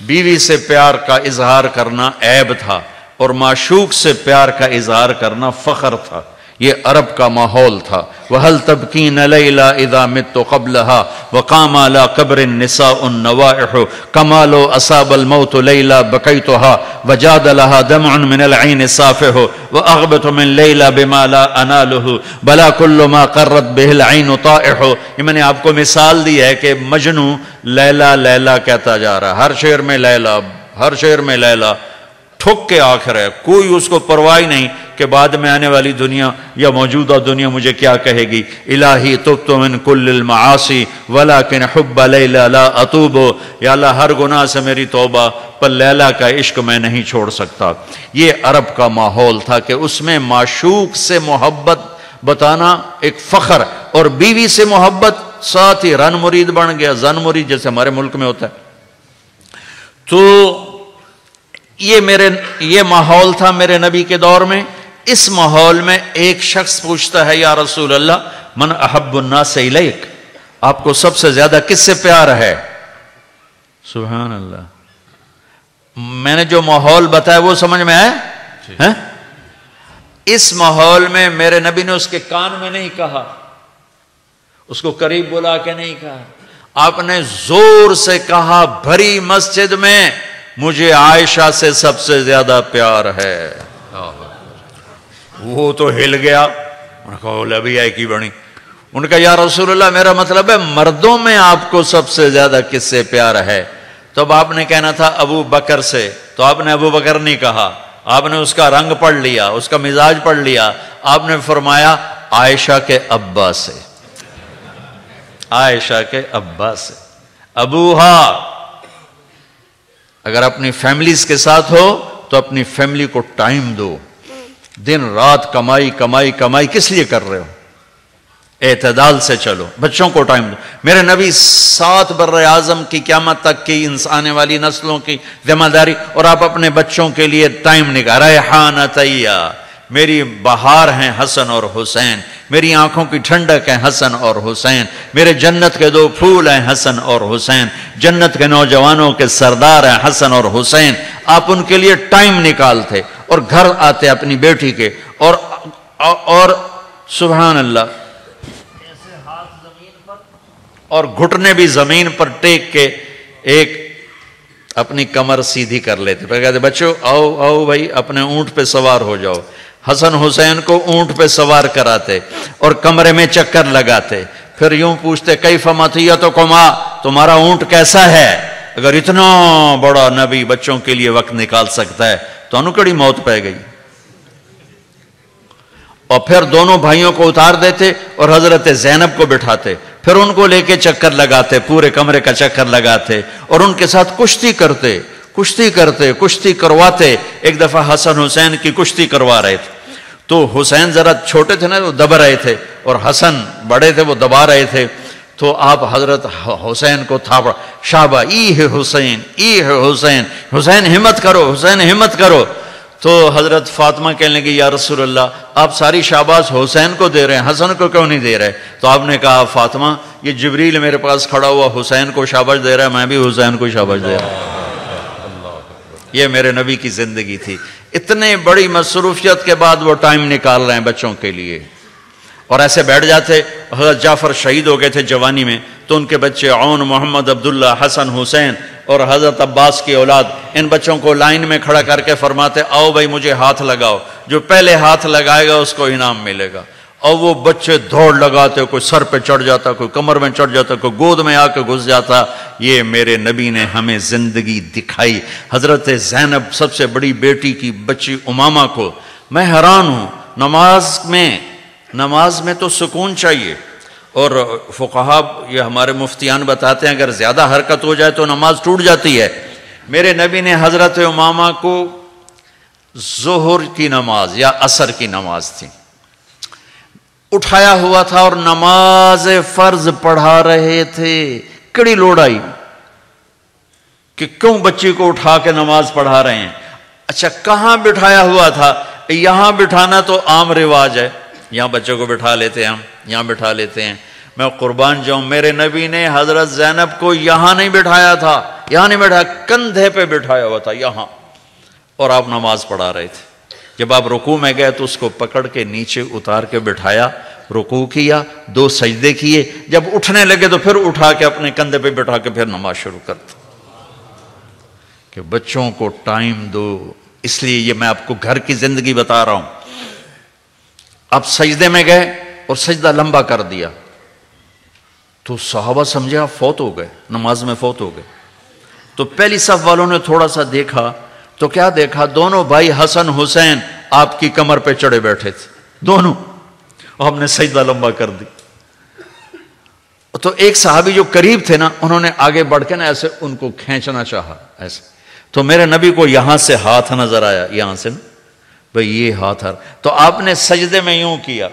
بیوی سے پیار کا اظہار کرنا عیب تھا اور معشوق سے پیار کا اظہار کرنا فخر تھا۔ یہ عرب کا ماحول تھا۔ وَهَلْ تَبْكِينَ لَيْلَا إِذَا مِتُّ قَبْلَهَا وَقَامَ عَلَى قَبْرِ النِّسَاءُ النَّوَائِحُ كَمَالُ أَصَابَ الْمَوْتُ لَيْلَا بَكَيْتُهَا وَجَادَ لَهَا دَمْعٌ مِنَ الْعَيْنِ صَافِحُ وَأَغْبَتُ مِنْ لَيْلَا بِمَا لَا أَنَالُهُ بَلَا كُلُّ مَا قَرَّتْ بِهِ الْعَيْنُ طَائِحُ۔ یہ میں نے آپ کو مثال دی ہے کہ مجنو لیلا لیلا کہتا جا رہا، ہر شعر میں لیلا، ہر شعر میں لیلا، ٹھک کے آخر ہے، کوئی اس کو پرواہ نہیں کہ بعد میں آنے والی دنیا یا موجودہ دنیا مجھے کیا کہے گی۔ الہی تبت من کل المعاصی ولکن حب لیلا لا اتوب، یا اللہ ہر گناہ سے میری توبہ، پر لیلا کا عشق میں نہیں چھوڑ سکتا۔ یہ عرب کا ماحول تھا کہ اس میں معشوق سے محبت بتانا ایک فخر، اور بیوی سے محبت ساتھ ہی رن مرید بن گیا، زن مرید جیسے ہمارے ملک میں ہوتا ہے۔ تو یہ ماحول تھا میرے نبی کے دور میں۔ اس ماحول میں ایک شخص پوچھتا ہے، یا رسول اللہ من احب الناس الیک، آپ کو سب سے زیادہ کس سے پیار ہے؟ سبحان اللہ، میں نے جو ماحول بتایا وہ سمجھ میں آیا؟ اس ماحول میں میرے نبی نے اس کے کان میں نہیں کہا، اس کو قریب بلا کے نہیں کہا، آپ نے زور سے کہا بھری مسجد میں، مجھے عائشہ سے سب سے زیادہ پیار ہے۔ وہ تو ہل گیا، انہوں نے کہا لبی آئی کی بڑی، ان کا یا رسول اللہ میرا مطلب ہے مردوں میں آپ کو سب سے زیادہ کس سے پیار ہے؟ تو اب آپ نے کہنا تھا ابو بکر سے، تو آپ نے ابو بکر نہیں کہا، آپ نے اس کا رنگ پڑھ لیا، اس کا مزاج پڑھ لیا، آپ نے فرمایا عائشہ کے ابا سے، عائشہ کے ابا سے۔ ابوہا، اگر اپنی فیملیز کے ساتھ ہو تو اپنی فیملی کو ٹائم دو، دن رات کمائی کمائی کمائی کس لیے کر رہے ہو؟ اعتدال سے چلو، بچوں کو ٹائم دو۔ میرے نبی 7 بر اعظم کی قیامت تک کی آنے والی نسلوں کی ذمہ داری، اور آپ اپنے بچوں کے لیے ٹائم نکال۔ ریحانتیہ، میری بہار ہیں حسن اور حسین، میری آنکھوں کی ٹھنڈک ہیں حسن اور حسین، میرے جنت کے 2 پھول ہیں حسن اور حسین، جنت کے نوجوانوں کے سردار ہیں حسن اور حسین۔ آپ ان کے لیے ٹائم نکالتے اور گھر آتے اپنی بیٹی کے، اور سبحان اللہ ایسے ہاتھ زمین پر اور گھٹنے بھی زمین پر ٹیک کے ایک اپنی کمر سیدھی کر لیتے، پھر کہتے بچوں آؤ آؤ بھائی اپنے اونٹ پہ سوار ہو جاؤ۔ حسن حسین کو اونٹ پہ سوار کراتے اور کمرے میں چکر لگاتے، پھر یوں پوچھتے کیف مطیتکما، تمہارا اونٹ کیسا ہے؟ اگر اتنا بڑا نبی بچوں کے لیے وقت نکال سکتا ہے تو انکڑی موت پہ گئی۔ اور پھر دونوں بھائیوں کو اتار دیتے اور حضرت زینب کو بٹھاتے، پھر ان کو لے کے چکر لگاتے، پورے کمرے کا چکر لگاتے اور ان کے ساتھ کشتی کرتے کشتی کرواتے۔ ایک دفعہ حسن حسین کی کشتی کروا رہے تھے، تو حسین ذرا چھوٹے تھے نا، وہ دب رہے تھے، اور حسن بڑے تھے، وہ دبا رہے تھے۔ تو آپ حضرت حسین کو تھاپڑا، شابہ ای ہے حسین، ای ہے حسین، حسین ہمت کرو، حسین ہمت کرو۔ تو حضرت فاطمہ کہنے لگی یا رسول اللہ آپ ساری شاباش حسین کو دے رہے ہیں، حسن کو کیوں نہیں دے رہے؟ تو آپ نے کہا فاطمہ یہ جبریل میرے پاس کھڑا ہوا حسین کو شاباش دے رہا ہے، میں بھی حسین کو شاباش دے رہا ہوں۔ یہ میرے نبی کی زندگی تھی۔ اتنے بڑی مصروفیت کے بعد وہ ٹائم نکال رہے ہیں بچوں کے لیے، اور ایسے بیٹھ جاتے۔ حضرت جعفر شہید ہو گئے تھے جوانی میں، تو ان کے بچے عون، محمد، عبداللہ، حسن، حسین اور حضرت عباس کی اولاد، ان بچوں کو لائن میں کھڑا کر کے فرماتے آؤ بھائی مجھے ہاتھ لگاؤ، جو پہلے ہاتھ لگائے گا اس کو انعام ملے گا۔ اور وہ بچے دوڑ لگاتے، کوئی سر پہ چڑھ جاتا، کوئی کمر میں چڑھ جاتا، کوئی گود میں آ کے گھس جاتا۔ یہ میرے نبی نے ہمیں زندگی دکھائی۔ حضرت زینب سب سے بڑی بیٹی کی بچی امامہ کو، میں حیران ہوں، نماز میں تو سکون چاہیے، اور فقہا یہ ہمارے مفتیان بتاتے ہیں اگر زیادہ حرکت ہو جائے تو نماز ٹوٹ جاتی ہے۔ میرے نبی نے حضرت امامہ کو ظہر کی نماز یا عصر کی نماز تھی اٹھایا ہوا تھا اور نماز فرض پڑھا رہے تھے، کڑی لوڑ آئی کہ کیوں بچی کو اٹھا کے نماز پڑھا رہے ہیں۔ اچھا کہاں بٹھایا ہوا تھا؟ یہاں بٹھانا تو عام رواج ہے، یہاں بچوں کو بٹھا لیتے ہیں، ہم یہاں بٹھا لیتے ہیں۔ میں قربان جاؤں، میرے نبی نے حضرت زینب کو یہاں نہیں بٹھایا تھا، یہاں نہیں بٹھایا، کندھے پہ بٹھایا ہوا تھا یہاں، اور آپ نماز پڑھا رہے تھے۔ جب آپ رکوع میں گئے تو اس کو پکڑ کے نیچے اتار کے بٹھایا، رکوع کیا، 2 سجدے کیے، جب اٹھنے لگے تو پھر اٹھا کے اپنے کندھے پہ بٹھا کے پھر نماز شروع کرتا۔ کہ بچوں کو ٹائم دو، اس لیے یہ میں آپ کو گھر کی زندگی بتا رہا ہوں۔ آپ سجدے میں گئے اور سجدہ لمبا کر دیا تو صحابہ سمجھے آپ فوت ہو گئے، نماز میں فوت ہو گئے۔ تو پہلی صف والوں نے تھوڑا سا دیکھا تو کیا دیکھا؟ دونوں بھائی حسن حسین آپ کی کمر پہ چڑھے بیٹھے تھے دونوں، اور ہم نے سجدہ لمبا کر دی. تو ایک صحابی جو قریب تھے نا، انہوں نے آگے بڑھ کے نا ایسے ان کو کھینچنا چاہا ایسے. تو میرے نبی کو یہاں سے ہاتھ نظر آیا، یہاں سے نا بھئی یہ ہاتھ ہر، تو آپ نے سجدے میں یوں کیا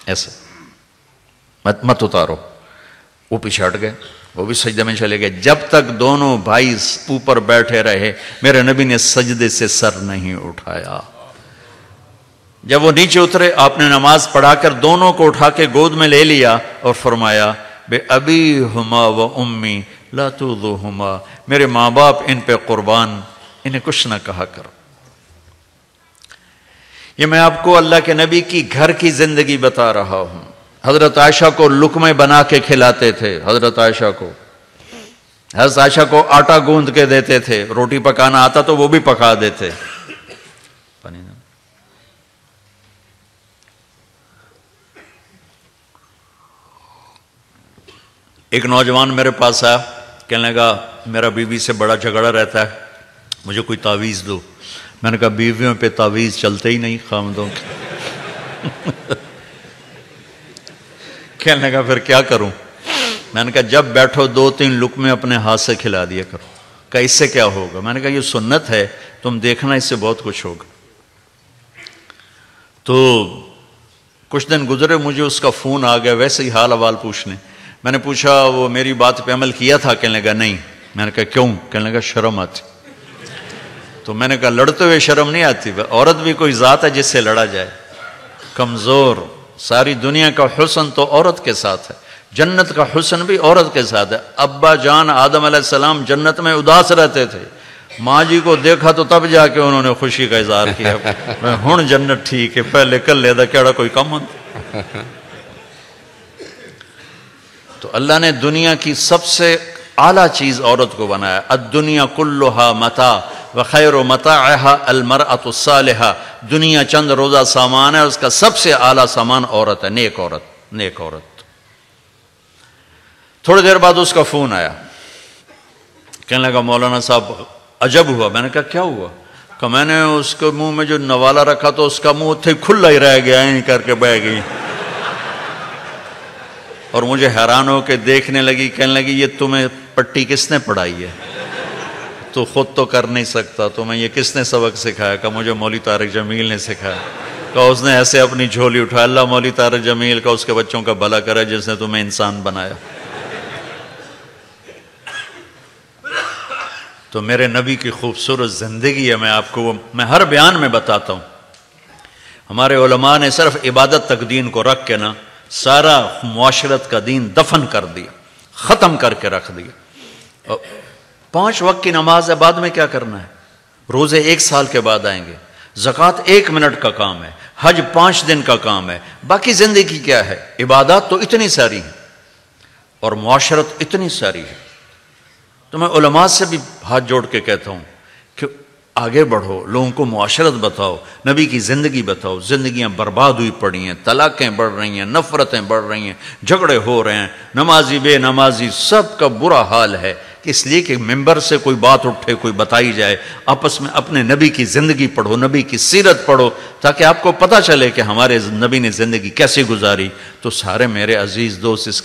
ایسے، مت اتارو. وہ پیچھے ہٹ گئے، وہ بھی سجدے میں چلے گئے. جب تک دونوں بھائی اوپر بیٹھے رہے میرے نبی نے سجدے سے سر نہیں اٹھایا. جب وہ نیچے اترے آپ نے نماز پڑھا کر دونوں کو اٹھا کے گود میں لے لیا اور فرمایا بے ابی ہما و امی لا تؤذوہما، میرے ماں باپ ان پہ قربان، انہیں کچھ نہ کہا کرو. یہ میں آپ کو اللہ کے نبی کی گھر کی زندگی بتا رہا ہوں. حضرت عائشہ کو لقمے بنا کے کھلاتے تھے، حضرت عائشہ کو آٹا گوندھ کے دیتے تھے، روٹی پکانا آتا تو وہ بھی پکا دیتے. ایک نوجوان میرے پاس آیا، کہنے لگا میرا بیوی سے بڑا جھگڑا رہتا ہے، مجھے کوئی تعویذ دو. میں نے کہا بیویوں پہ تعویذ چلتے ہی نہیں خامدوں کے. کہنے لگا پھر کیا کروں؟ میں نے کہا جب بیٹھو 2-3 لقمے اپنے ہاتھ سے کھلا دیا کرو. کہا اس سے کیا ہوگا؟ میں نے کہا یہ سنت ہے، تم دیکھنا اس سے بہت کچھ ہوگا. تو کچھ دن گزرے، مجھے اس کا فون آ گیا ویسے ہی حال احوال پوچھنے. میں نے پوچھا وہ میری بات پہ عمل کیا تھا؟ کہنے لگا نہیں. میں نے کہا کیوں؟ کہنے لگا شرم آتی. تو میں نے کہا لڑتے ہوئے شرم نہیں آتی؟ عورت بھی کوئی ذات ہے جس سے لڑا جائے؟ کمزور. ساری دنیا کا حسن تو عورت کے ساتھ ہے، جنت کا حسن بھی عورت کے ساتھ ہے. ابا جان آدم علیہ السلام جنت میں اداس رہتے تھے، ماں جی کو دیکھا تو تب جا کے انہوں نے خوشی کا اظہار کیا ہن جنت ٹھیک ہے، پہلے کل لے دا کیڑا کوئی کم ہوتا. تو اللہ نے دنیا کی سب سے اعلیٰ چیز عورت کو بنایا. الدنیا کلھا متاع وخیر متاعها المرأة الصالحہ. دنیا چند روزہ سامان ہے، اس کا سب سے اعلیٰ سامان عورت ہے، نیک عورت. تھوڑی دیر بعد اس کا فون آیا، کہنے لگا مولانا صاحب عجب ہوا. میں نے کہا کیا ہوا؟ کہ میں نے اس کے منہ میں جو نوالا رکھا تو اس کا منہ تھے کھلا ہی رہ گیا، یہیں کر کے بہ گئی. اور مجھے حیران ہو کے دیکھنے لگی، کہنے لگی یہ تمہیں پٹی کس نے پڑھائی ہے؟ تو خود تو کر نہیں سکتا، تمہیں یہ کس نے سبق سکھایا؟ کہ مجھے مولوی طارق جمیل نے سکھایا. کہ اس نے ایسے اپنی جھولی اٹھایا. اللہ مولوی طارق جمیل کا اس کے بچوں کا بھلا کرے جس نے تمہیں انسان بنایا. تو میرے نبی کی خوبصورت زندگی ہے، میں ہر بیان میں بتاتا ہوں. ہمارے علماء نے صرف عبادت تک دین کو رکھ کے نا سارا معاشرت کا دین دفن کر دیا، ختم کر کے رکھ دیا. 5 وقت کی نماز ہے، بعد میں کیا کرنا ہے؟ روزے 1 سال کے بعد آئیں گے، زکوٰۃ 1 منٹ کا کام ہے، حج 5 دن کا کام ہے. باقی زندگی کیا ہے؟ عبادات تو اتنی ساری ہیں اور معاشرت اتنی ساری ہے. تو میں علماء سے بھی ہاتھ جوڑ کے کہتا ہوں کہ آگے بڑھو، لوگوں کو معاشرت بتاؤ، نبی کی زندگی بتاؤ. زندگیاں برباد ہوئی پڑی ہیں، طلاقیں بڑھ رہی ہیں، نفرتیں بڑھ رہی ہیں، جھگڑے ہو رہے ہیں، نمازی بے نمازی سب کا برا حال ہے. اس لیے کہ ممبر سے کوئی بات اٹھے، کوئی بتائی جائے، آپس میں اپنے نبی کی زندگی پڑھو، نبی کی سیرت پڑھو، تاکہ آپ کو پتہ چلے کہ ہمارے نبی نے زندگی کیسے گزاری. تو سارے میرے عزیز دوست اس کا